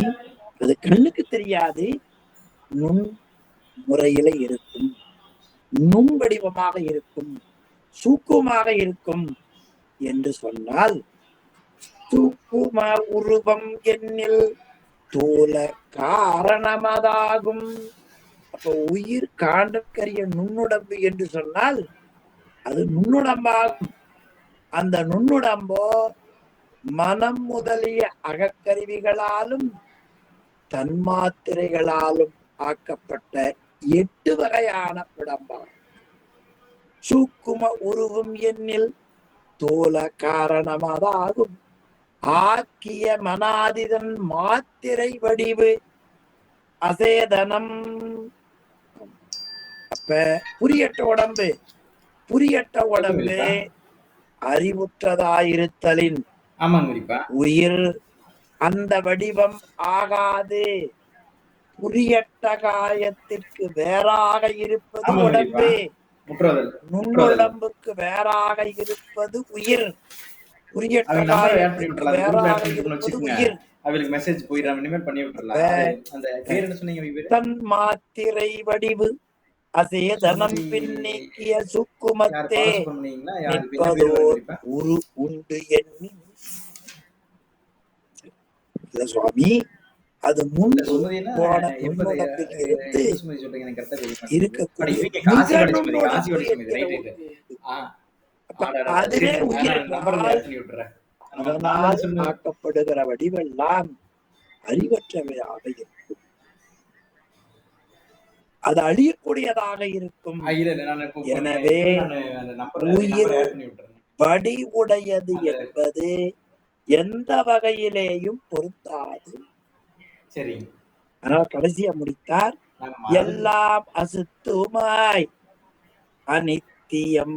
Speaker 1: அது கண்ணுக்கு தெரியாது, நுண் முறையில இருக்கும், நுண் வடிவமாக இருக்கும், சூக்குமாக இருக்கும் என்று சொன்னால் சூக்கும உருவம் என்னில் தோல காரணமதாகும். அப்ப உயிர் காண்டற்கரிய நுண்ணுடம்பு என்று சொன்னால் அது நுண்ணுடம்பாகும். அந்த நுண்ணுடம்போ மனம் முதலிய அகக்கருவிகளாலும் தன்மாத்திரைகளாலும் ஆக்கப்பட்ட 8 வகையான உடம்பாகும். சூக்கும உருவம் என்னில் தோல காரணமதாகும், ஆக்கிய மனாதிதன் மாத்திரை வடிவு அசேதனம். அப்ப புரியட்ட உடம்பு அறிவுற்றதாயிருத்தலின் உயிர் அந்த வடிவம் ஆகாது. புரியட்ட காயத்திற்கு வேறாக இருப்பது உடம்பு, நுண்ணுடம்புக்கு வேறாக இருப்பது உயிர். புரியட்ட காயத்திற்கு வேறாக இருப்பது உயிர். தன் மாத்திரை வடிவு அசேதனம் பின்னிக்கிய சுக்குமத்தே நிற்பதோர் உரு உண்டு எண்ணி. சுவாமி, அது முன் போன நுண்ணுடம்பில் இருந்து இருக்கக்கூடிய அதுவே உயிர். அதனால் ஆக்கப்படுகிற வடிவெல்லாம் அறிவற்றவையாக இருக்கும், அது அழியக்கூடியதாக இருக்கும். எனவே உயிர் வடிவுடையது என்பது எந்த வகையிலேயும் பொருந்தாது. ஆனால் கடைசியா முடித்தார், எல்லாம் அசுத்துமாய் அனித்தியம்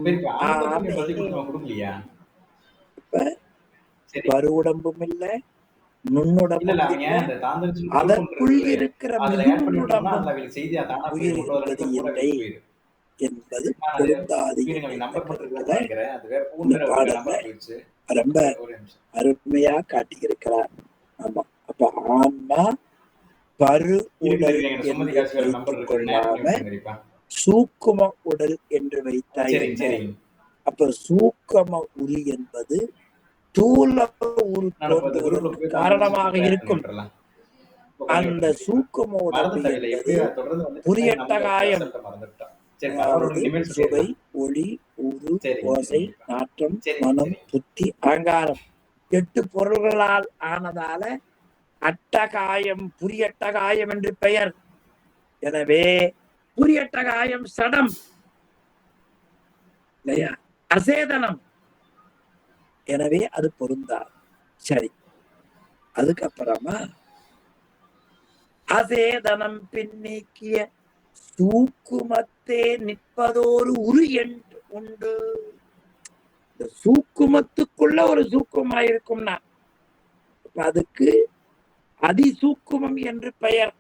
Speaker 1: பருவுடம்பும் இல்லை, நுண்ணுடம்பும் இல்லை, அதற்குள் இருக்கிற மிகுண்டுடம்பும் உயிர் என்பது இல்லை என்பது பொருந்தாது. இந்த பாடல்ல ரொம்ப அருமையா காட்டியிருக்கிறார். ஆமா, அப்ப ஆன்மா பரு உடல் என்று வைத்துக் கொள்ளாம சூக்கும உடல் என்று வைத்தாய். அப்ப சூக்கும உரு என்பது தூல உரு காரணமாக இருக்கும். அந்த சூக்கும உடம்பு என்பது புரியட்ட காயம், சுவை, ஒளி, உரு, ஓசை, நாற்றம், மனம், புத்தி, அகங்காரம் 8 பொருள்களால் ஆனதால அட்டகாயம் புரியட்டகாயம் என்று பெயர். எனவே புரியட்டகாயம் சடம் இல்லையா, அசேதனம். எனவே அது பொருந்தாது. சரி, அதுக்கப்புறமா அசேதனம் பின்னிக்கிய சூக்குமத்தே நிற்பதோரு உரு என்று உண்டு. இந்த சூக்குமத்துக்குள்ள ஒரு சூக்குமா இருக்கும்னா அதுக்கு அதிசூக்குமம் என்று பெயர்.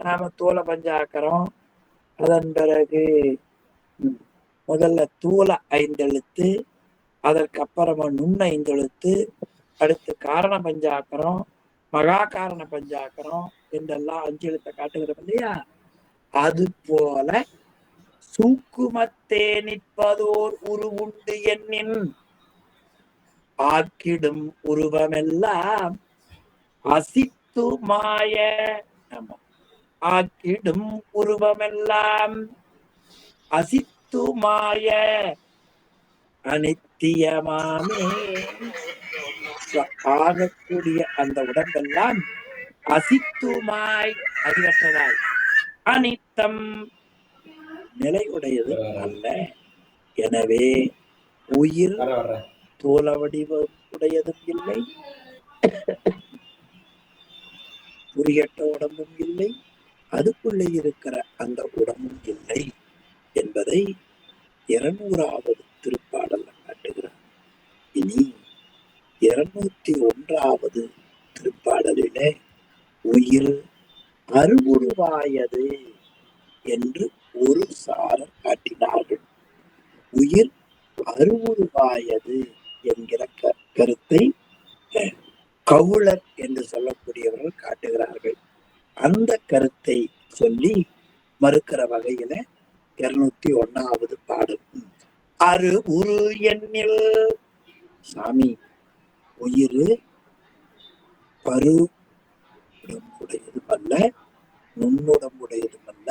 Speaker 1: நாம தூல பஞ்சாக்கரம், அதன் பிறகு முதல்ல தூல 5 எழுத்து, அதற்கு அப்புறமா நுண்ண 5 எழுத்து, அடுத்து காரண பஞ்சாக்கரம், மகா காரண பஞ்சாக்கரம் என்றெல்லாம் 5 எழுத்தை காட்டுகிறோம் இல்லையா. அது போல சூக்குமத்தே நிற்பதோர் உருவுண்டு எண்ணின் ஆக்கிடும் உருவமெல்லாம் அசித்து மாய. ஆக்கிடும் உருவமெல்லாம் அசித்து மாய அனித்தியமாமே. ஆகக்கூடிய அந்த உடம்பெல்லாம் அசித்துமாய் அறிவற்றதாய் அனித்தம் நிலையுடையது அல்ல. எனவே உயிர் தோல வடிவம் உடையதும் இல்லை, புரியட்ட உடம்பும் இல்லை, அதுக்குள்ளே இருக்கிற அந்த உடம்பும் இல்லை என்பதை 200வது திருப்பாடல்ல காட்டுகிறார். இனி 201வது திருப்பாடலிலே உயிர் அருவுருவாயது என்று ஒரு சாரர் காட்டினார்கள். உயிர் அருவுருவாயது என்கிற கருத்தை கவுளர் என்று சொல்லக்கூடியவர்கள் காட்டுகிறார்கள். அந்த கருத்தை சொல்லி மறுக்கிற வகையில 201வது பாடல் அரு உரு எண்ணில் சாமி உயிர் பரு உடம்புடையதும் அல்ல, நுண்ணுடம்புடையதும் அல்ல,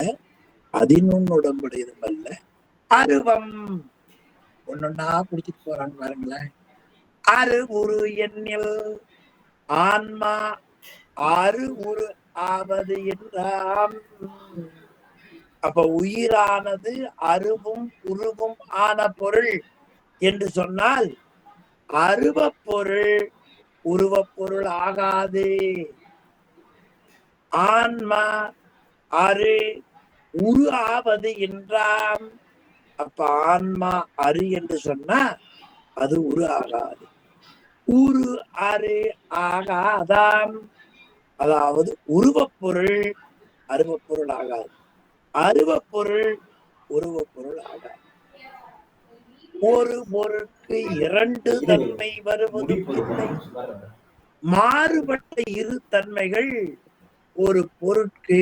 Speaker 1: அதிநுண்ணுடம்புடையதும் அல்ல, அருவம். ஒன்னொன்னா குடிச்சிட்டு போறாங்க பாருங்களேன். அரு உரு எண்ணில் ஆன்மா அரு உரு ஆவது என்றாம். அப்ப உயிரானது அருவும் உருவும் ஆன பொருள் என்று சொன்னால் அருவ பொருள் உருவ பொருள் ஆகாது. ஆன்மா அரு உரு ஆவது என்றாம். அப்ப ஆன்மா அரு என்று சொன்னா அது உரு ஆகாது. உரு அரு ஆகாதாம். அதாவது உருவ பொருள் அருவ பொருள் ஆகாது, அருவ பொருள் உருவ பொருள் ஆகாது. ஒரு பொருளுக்கு 2 தன்மை வருவது இல்லை. மாறுபட்ட 2 தன்மைகள் ஒரு பொருட்கு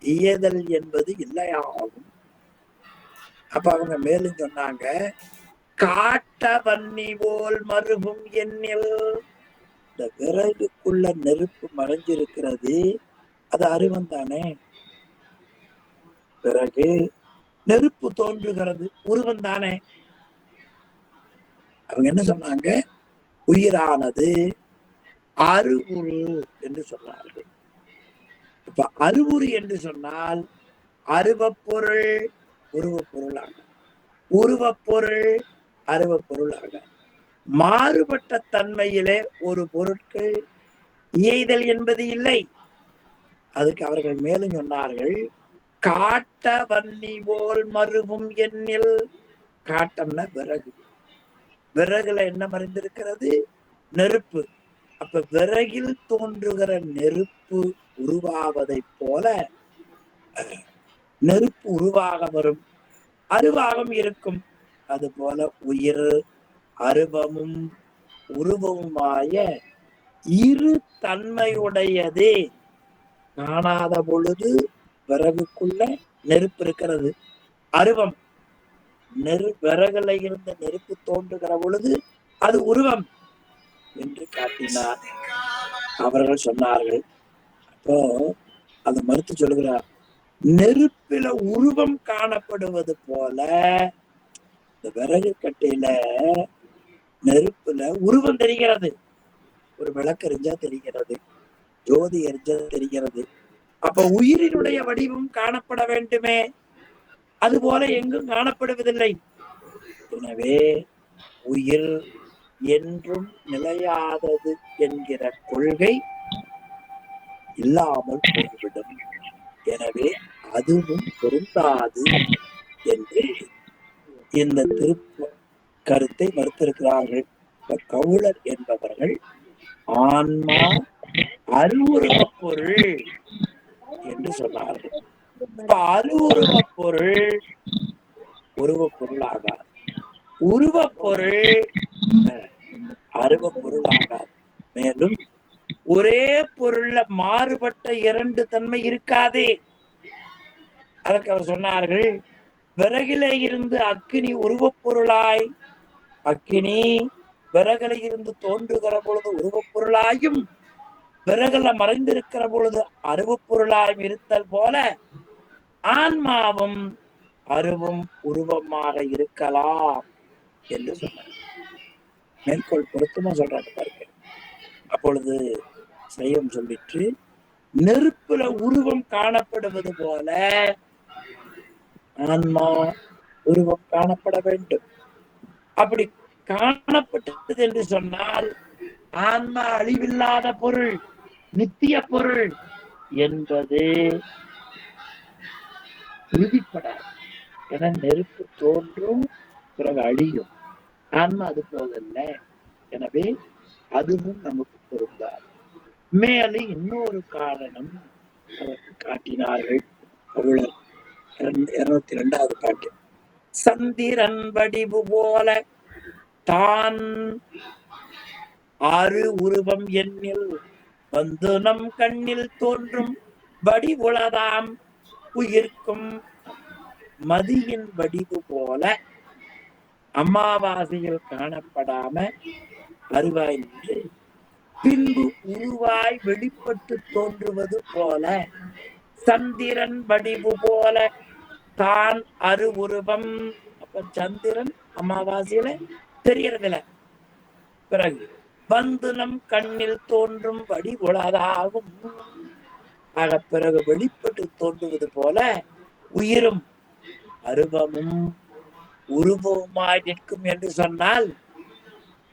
Speaker 1: இயதல் என்பது இல்லையாகும். அப்ப அவங்க மேலும் சொன்னாங்க, காட்ட வன்னி போல் மருகும் எண்ணில். இந்த விறகுக்குள்ள நெருப்பு மறைஞ்சிருக்கிறது, அது அருவம் தானே. பிறகு நெருப்பு தோன்றுகிறது, உருவம் தானே. அவங்க என்ன சொன்னாங்க, உயிரானது அருவுரு என்று சொன்னார்கள். இப்ப அருவுரு என்று சொன்னால் அருவ பொருள் உருவ பொருளாக, உருவ பொருள் அருவ பொருளாக மாறுபட்ட தன்மையிலே ஒரு பொருட்கள் இயைதல் என்பது இல்லை. அதுக்கு அவர்கள் மேலும் சொன்னார்கள், காட்ட வன்னி போல் மருவும் எண்ணில். காட்டம்னா விறகு, விறகுல என்ன மறைந்திருக்கிறது, நெருப்பு. அப்ப விறகில் தோன்றுகிற நெருப்பு உருவாவதை போல நெருப்பு உருவாக வரும், அருவாகம் இருக்கும். அது போல உயிர் அருவமும் உருவமுமாய 2 தன்மையுடையது. காணாத பொழுது விறகுக்குள்ள நெருப்பு இருக்கிறது, அருவம். விறகுல இருந்த நெருப்பு தோன்றுகிற பொழுது அது உருவம் என்று காட்டினார். அவர்கள் சொன்னார்கள். அப்போ அதை மறுத்து சொல்லுகிறார், நெருப்பில உருவம் காணப்படுவது போல இந்த விறகு கட்டையில நெருப்புல உருவம் தெரிகிறது. ஒரு விளக்கு எரிஞ்சா தெரிகிறது, ஜோதி எரிஞ்சா தெரிகிறது. அப்ப உயிரினுடைய வடிவம் காணப்பட வேண்டுமே, அது போல எங்கும் காணப்படுவதில்லை. எனவே உயிர் என்றும் நிலையாதது என்கிற கொள்கை இல்லாமல் போய்விடும். எனவே அதுவும் பொருந்தாது என்று இந்த கருத்தை மறுத்திருக்கிறார்கள். கவுளர் என்பவர்கள் ஆன்மா அருவுருவ பொருள் என்று சொன்னார்கள். அருவுருவ பொருள் உருவ பொருளாகாது, உருவ பொருள் அருவ பொருளாகாது. மேலும் ஒரே பொருள்ல மாறுபட்ட இரண்டு தன்மை இருக்காதே. அதற்கு அவர் சொன்னார்கள், விறகிலே இருந்து அக்கினி உருவப் பொருளாய், அக்கினி விறகில இருந்து தோன்றுகிற பொழுது உருவப் பொருளாயும், விறகுல மறைந்திருக்கிற பொழுது அருவப் பொருளாயும் இருத்தல் போல ஆன்மாவும் அருவும் உருவமாக இருக்கலாம் என்று சொன்னார். மேற்கோள் பொருத்தமா சொல்றாங்க பாருங்க. அப்பொழுது சைவம் சொல்லிற்று, நெருப்புல உருவம் காணப்படுவது போல ஆன்மா உருவம் காணப்பட வேண்டும். அப்படி காணப்பட்டது என்று சொன்னால் ஆன்மா அழிவில்லாத பொருள், நித்திய பொருள் என்பது உறுதிப்படாது. என நெருப்பு தோன்றும், பிறகு அழியும். ஆன்மா அது போதல்ல. எனவே அதுவும் நமக்கு பொருந்தாது. மேலும் இன்னொரு காரணம் அதற்கு காட்டினார்கள் கவுளர். 202வது பாட்டு. சந்திரன் வடிவு போல தான் ஆறு உருவம் எண்ணில் வந்து நம் கண்ணில் தோன்றும் வடிவுளதாம் உயிர்க்கும் மதியின் வடிவு போல அமாவாசையில் காணப்படாம அருவாய் நின்று பின்பு உருவாய் வெளிப்பட்டு தோன்றுவது போல சந்திரன் வடிவு போல தான் அரு உருவம். அப்ப சந்திரன் அமாவாசையில தெரியறதில்ல. பிறகு வந்து நம் கண்ணில் தோன்றும் வடிவுளதாகும். ஆக பிறகு வெளிப்பட்டு தோன்றுவது போல உயிரும் அருவமும் உருவமாய் நிற்கும் என்று சொன்னால்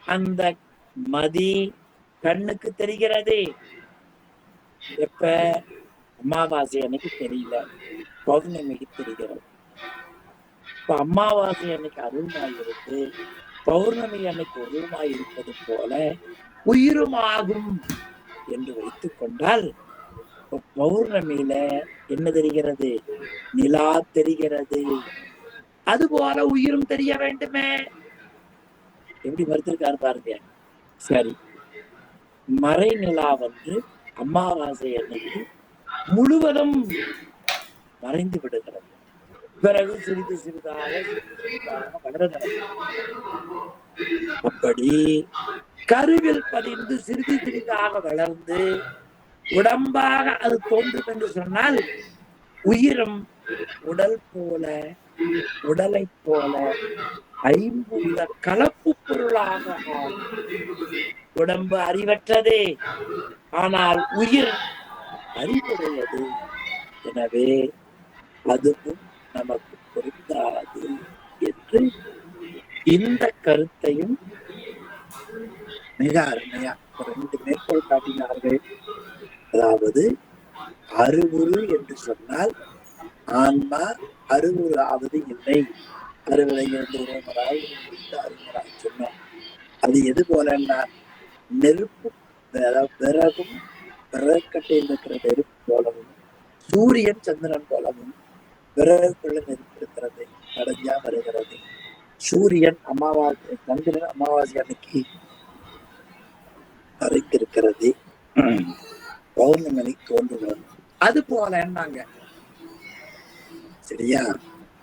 Speaker 1: அந்த மதி கண்ணுக்கு தெரிகிறது. எப்ப? அமாவாசை அன்னைக்கு தெரியல, பௌர்ணமிக்கு தெரிகிறது. இப்ப அமாவாசை அன்னைக்கு அருள்மாய் இருக்கு, பௌர்ணமி அன்னைக்கு உருவமாய் இருப்பது போல உயிருமாகும் என்று வைத்துக் கொண்டால் பௌர்ணமியில என்ன தெரிகிறது? நிலா தெரிகிறது. அதுபோல உயிரும் தெரிய வேண்டுமே. எப்படி மறுத்திருக்காரு பாருங்க. சரி, மறை நிலா வந்து அமாவாசை அன்னைக்கு முழுவதும் மறைந்து விடுகிறது. பிறகு சிறிது சிறிதாக வளர்கிறது. அப்படி கருவில் பதிந்து சிறிது சிறிதாக வளர்ந்து உடம்பாக அது தோன்றும் என்று சொன்னால் உயிரும் உடல் போல, உடலை போல ஐம்புல கலப்பு பொருளாக. உடம்பு அறிவற்றதே, ஆனால் உயிர் அறிவுடையது. எனவே அதுவும் நமக்கு பொருந்தாது என்று இந்த கருத்தையும் மிக அருமையா 2 மேற்கோள் காட்டினார்கள். அதாவது அருவுரு என்று சொன்னால் ஆன்மா அருவுரு ஆவது இல்லை. அறுவரை இருந்து உறவுமராய் அருமராய் சொன்னோம். அது எது போலன்னா நெருப்பு, அதாவது விறகும் விறகுக்கட்டையில் இருக்கிற நெருப்பு போலவும், சூரியன் சந்திரன் போலவும் விறகுக்குள்ள நெருப்பு இருக்கிறது, அடைஞ்சா வருகிறது. சூரியன் அமாவாசை, சந்திரன் அமாவாசை அன்னைக்கு மறைத்திருக்கிறது, பௌர்ணமி தோன்றுகிறது. அது போல என்னாங்க. சரியா?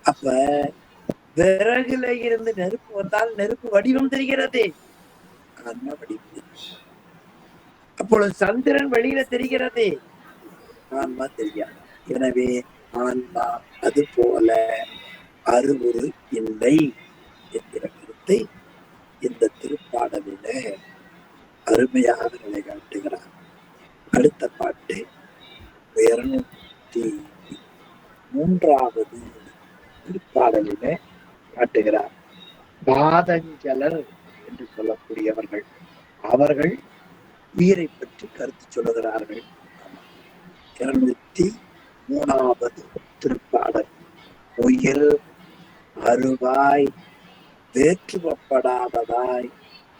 Speaker 1: அப்ப விறகுல இருந்து நெருப்பு வந்தால் நெருப்பு வடிவம் தெரிகிறது, ஆன்மா வடிவம். அப்பொழுது சந்திரன் வெளியில தெரிகிறது, ஆன்மா தெரியாது. எனவே ஆன்மா அது போல அருவுரு இல்லை என்கிற கருத்தை இந்த திருப்பாடலில அருமையாக நிலை காட்டுகிறார். அடுத்த பாட்டு 203வது திருப்பாடலிலே காட்டுகிறார். பாதஞ்சலர் என்று சொல்லக்கூடியவர்கள், அவர்கள் உயிரை பற்றி கருத்து சொல்லுகிறார்கள். 203வது திருப்பாடல். உயிர் அருவாய் வேற்றுவப்படாததாய்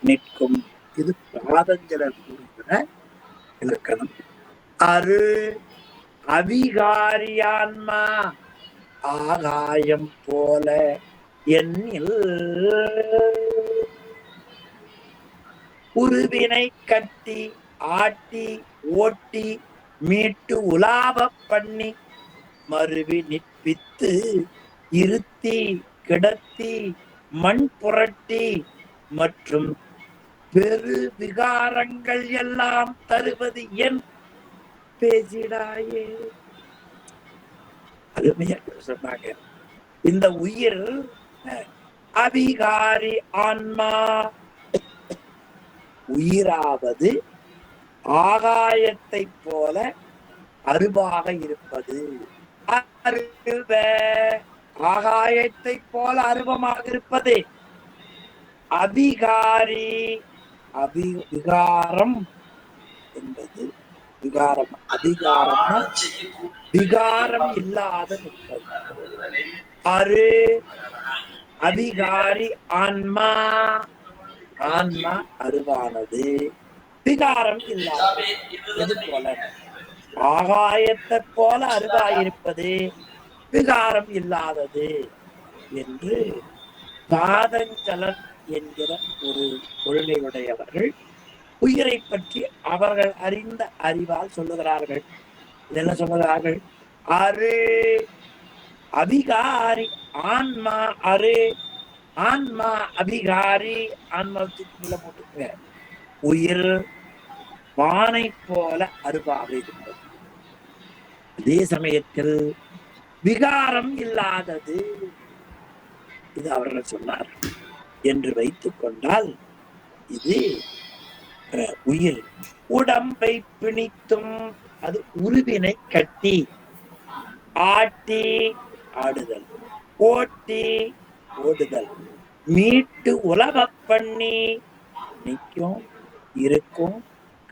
Speaker 1: நிற்கும். இது பாதஞ்சலர் கூறுகிற இலக்கணம். அரு அவிகாரியான்மா ஆகாயம் போல என்னில் உருவினை கட்டி ஆட்டி ஓட்டி மீட்டு உலாவ பண்ணி மருவி நிற்பித்து இருத்தி கிடத்தி மண் புரட்டி மற்றும் பெரு விகாரங்கள் எல்லாம் தருவது என் பேசிடாயே. அருமையா சொன்னாங்க. இந்த உயிர் அவிகாரி ஆன்மா, உயிராவது ஆகாயத்தை போல அருவாக இருப்பது. அருவ ஆகாயத்தை போல அருவமாக இருப்பது. அவிகாரி விகாரம் என்பது விகாரம். அதிகாரம் விகாரம் இல்லாத நிற்பது. அரு அதிகாரி ஆன்மா, ஆன்மா அருவானது, விகாரம் இல்லாதது. இது போல ஆகாயத்தை போல அருவாயிருப்பது, விகாரம் இல்லாதது என்று பாதஞ்சலர் என்கிற ஒரு கொள்கையுடையவர்கள் உயிரை பற்றி அவர்கள் அறிந்த அறிவால் சொல்லுகிறார்கள். என்ன சொல்லுகிறார்கள்? அரு அபிகாரி ஆன்மா, அரு ஆன்மா அபிகாரி. ஆன்மாவுக்கு போட்டுங்க. உயிர் வானை போல அருவாக இருப்பது, அதே சமயத்தில் விகாரம் இல்லாதது. இது அவர்கள் சொன்னார் என்று வைத்துக் கொண்டால், இது உயிர் உடம்பை பிணித்தும், அது உருவினை கட்டி ஆட்டி ஆடுதல், ஓட்டி ஓடுதல், மீட்டு உலவ பண்ணி நிற்கும், இருக்கும்,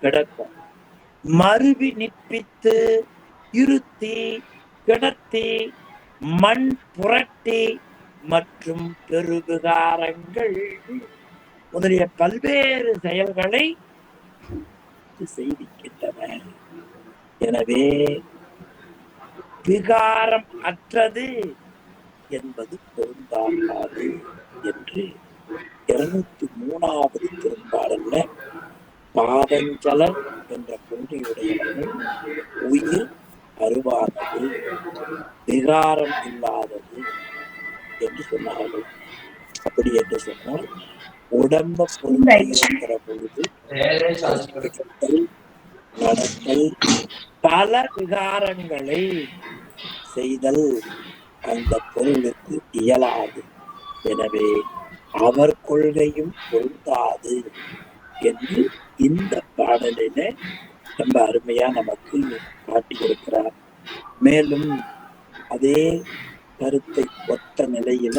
Speaker 1: கிடக்கும், மருவி நிற்பித்து இருத்தி கிடத்தி மண் புரட்டி மற்றும் பெருவிகாரங்கள் முதலிய பல்வேறு செயல்களை செய்திக்கின்றன. எனவே விகாரம் அற்றது என்பது பொருந்தாது என்று 203வது திருப்பாடல்ல பாதஞ்சலர் என்ற கொள்கையுடையவர்கள் உயிர் அருவானது, விகாரம் இல்லாதது என்று சொன்னார்கள். அப்படி என்று சொன்னால் உடம்ப பொருந்திருக்கிற பொழுது நடத்தல், பல விகாரங்களை செய்தல் அந்த பொருளுக்கு இயலாது. எனவே அவர் கொள்கையும் பொருந்தாது என்று இந்த பாடலில ரொம்ப அருமையா நமக்கு காட்டியிருக்கிறார். மேலும் அதே கருத்தை ஒத்த நிலையில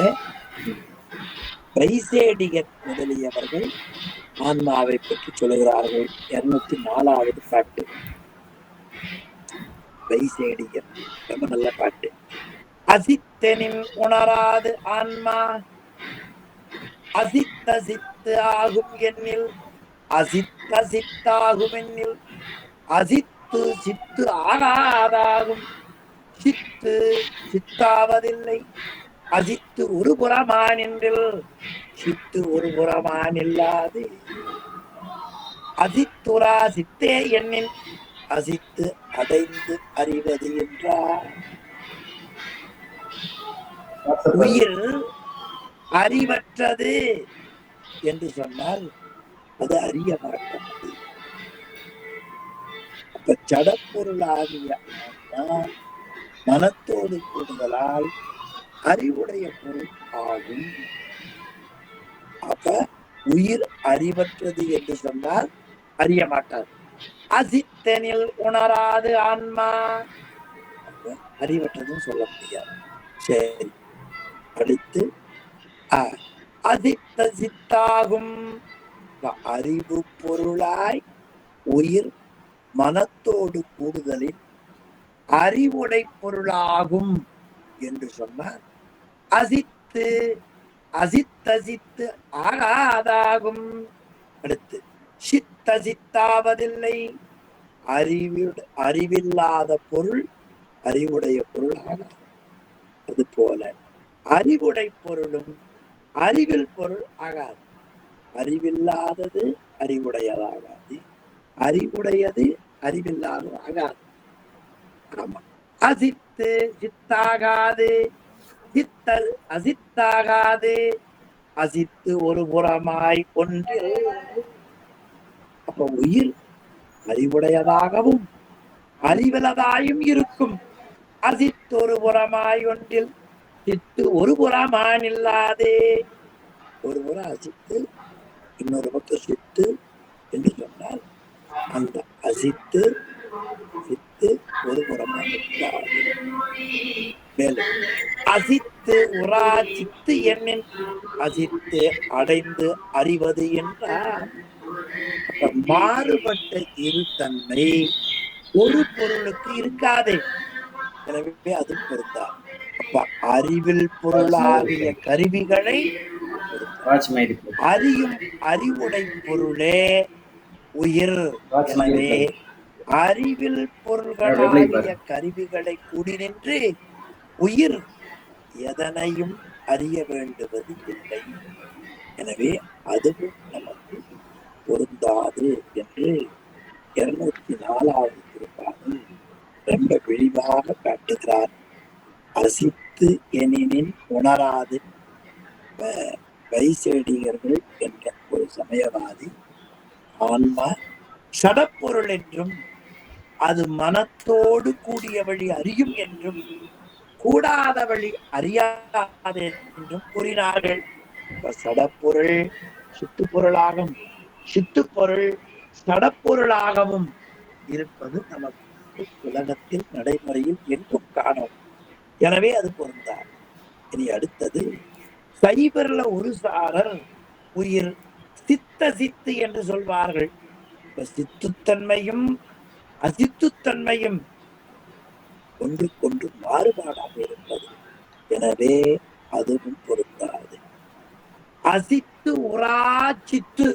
Speaker 1: வைசேடிகர் முதலியவர்கள் ஆன்மாவை பற்றி சொல்லுகிறார்கள். 204வது பாட்டு. வைசேடிகர் ரொம்ப நல்ல பாட்டு. அசித்தனின் உணராது ஆன்மா அசித்த சித்து ஆகும் என்னில், அசித்த சித்தாகும் என்னில், அசித்து சித்து ஆகாதாகும், சித்து சித்தாவதில்லை, அசித்து ஒரு புறமானின்றில், சித்து ஒரு புறமானில்லாது, அசித்துரா சித்தே என்னில், அசித்து அடைந்து அறிவது என்றார். உயிர் அறிவற்றது என்று சொன்னால் அது அறிய மாட்டது. அப்ப ஜடப்பொருளாகிய மனத்தோடு கூடுதலால் அறிவுடைய பொருள் ஆகும். அப்ப உயிர் அறிவற்றது என்று சொன்னால் அறிய மாட்டார். அசித்தனில் உணராது ஆன்மா, அறிவற்றதும் சொல்ல முடியாது. சரி, அடுத்து அதித்த சித்தாகும். அறிவு பொருளாய் உயிர் மனத்தோடு கூடுதலில் அறிவுடை பொருளாகும் என்று சொன்னார். அசித்து அசித்தசித்து ஆகாதாகும். அடுத்து சித்தசித்தாவதில்லை. அறிவில்லாத பொருள் அறிவுடைய பொருள் ஆகாது. அது போல அறிவுடை பொருளும் அறிவில் பொருள் ஆகாது. அறிவில்லாதது அறிவுடையதாகாது, அறிவுடையது அறிவில்லாதது ஆகாது. ஆமா, அசித்து சித்தாகாது, சித்தல் அசித்தாகாது. அசித்து ஒரு புறமாய் ஒன்றில். அப்ப உயிர் அறிவுடையதாகவும் அறிவிலதாயும் இருக்கும். அசித்து ஒரு புறமாய் ஒன்றில், சித்து ஒரு புறமான் இல்லாதே. ஒரு புறம் அசித்து இன்னொரு பக்கம் சித்து என்று சொன்னால் அந்த அசித்து சித்து ஒரு புறமாக இல்லாது. மேலும் அசித்து உரா சித்து என்னின் அசித்து அடைந்து அறிவது என்றால் மாறுபட்ட இரு தன்மை ஒரு பொருளுக்கு இருக்காது. எனவே அது பொருந்தா. அப்ப அறிவில் பொருளாகிய கருவிகளை அறியும் அறிவுடை பொருளே உயிர். எனவே அறிவில் பொருள்களாகிய கருவிகளை கூடி நின்று உயிர் எதனையும் அறிய வேண்டுவது இல்லை. எனவே அதுவும் நமக்கு பொருந்தாது என்று 204வது திருப்பாடல் ரொம்ப விரிவாக காட்டுகிறார். அசித்து எனினின் உணராது. வைசேடிகர்கள் என்ற ஒரு சமயவாதி ஆன்மா சடப்பொருள் என்றும் அது மனத்தோடு கூடிய வழி அறியும் என்றும் கூடாத வழி அறியாது என்றும் கூறினார்கள். சடப்பொருள் சித்துப்பொருளாகவும் சித்துப்பொருள் சடப்பொருளாகவும் இருப்பது நமக்கு உலகத்தில் நடைமுறையில் எங்கும் காணும். எனவே அது பொருந்தார். இனி அடுத்தது சைவர்ல ஒரு சாரர் உயிர் சித்த சித்து என்று சொல்வார்கள். சித்துத்தன்மையும் அசித்துத்தன்மையும் ஒன்றுக்கொன்று மாறுபாடாக இருப்பது. எனவே அதுவும் பொருந்தாது. அசித்து உரா சித்து.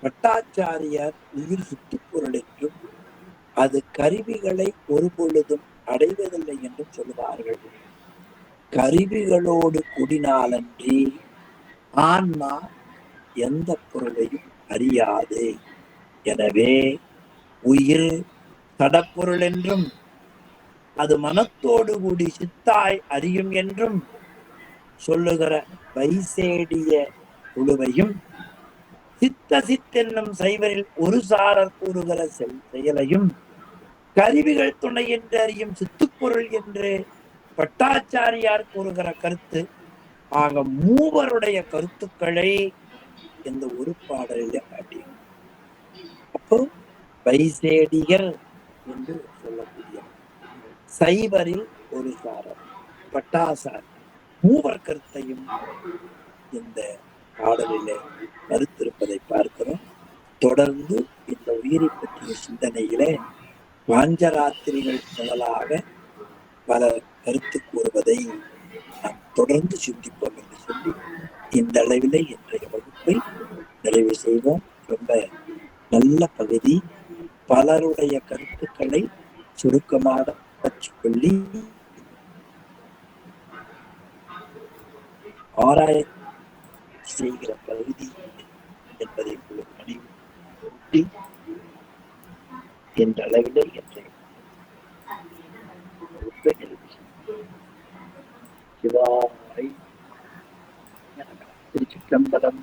Speaker 1: பட்டாச்சாரியார் உயிர் சித்து பொருள் என்றும் அது கருவிகளை ஒரு பொழுதும் அடைவதில்லை என்றும் சொல்லுவார்கள். கருவிகளோடு கூடினாலன்றி ஆன்மா எந்த பொருளையும் அறியாது. எனவே உயிர் சடப்பொருள் என்றும் அது மனத்தோடு கூடி சித்தாய் அறியும் என்றும் சொல்லுகிற வைசேடிய குழுவையும் சித்த சித்தென்னும் சைவரில் ஒரு சாரர் கூறுகிற செயலையும் கருவிகள் துணை என்று அறியும் சித்துப்பொருள் என்று பட்டாச்சாரியார் கூறுகிற கருத்து ஆக மூவருடைய கருத்துக்களை இந்த ஒரு பாடலில் காட்டிய. அப்போ வைசேடியர் என்று சொல்லக்கூடிய சைவரில் ஒரு சாரர் பட்டாசார் மூவர் கருத்தையும் இந்த பாடலிலே மறுத்திருப்பதை பார்க்கிறோம். தொடர்ந்து இந்த உயிரை பற்றிய சிந்தனையிலே வாஞ்சராத்திரிகள் முதலாக பல கருத்து கூறுவதை நாம் தொடர்ந்து சிந்திப்போம் என்று சொல்லி இந்த அளவிலே இன்றைய வகுப்பை நிறைவு செய்வோம். ரொம்ப நல்ல பகுதி. பலருடைய கருத்துக்களை சுருக்கமாக சொல்லி ஆராய்ச்சி செய்கிற பகுதி என்பதை நினைவூட்டி என்ற அளவிலே இன்றைய சிவாய் திருச்சிற்றம்பலம்.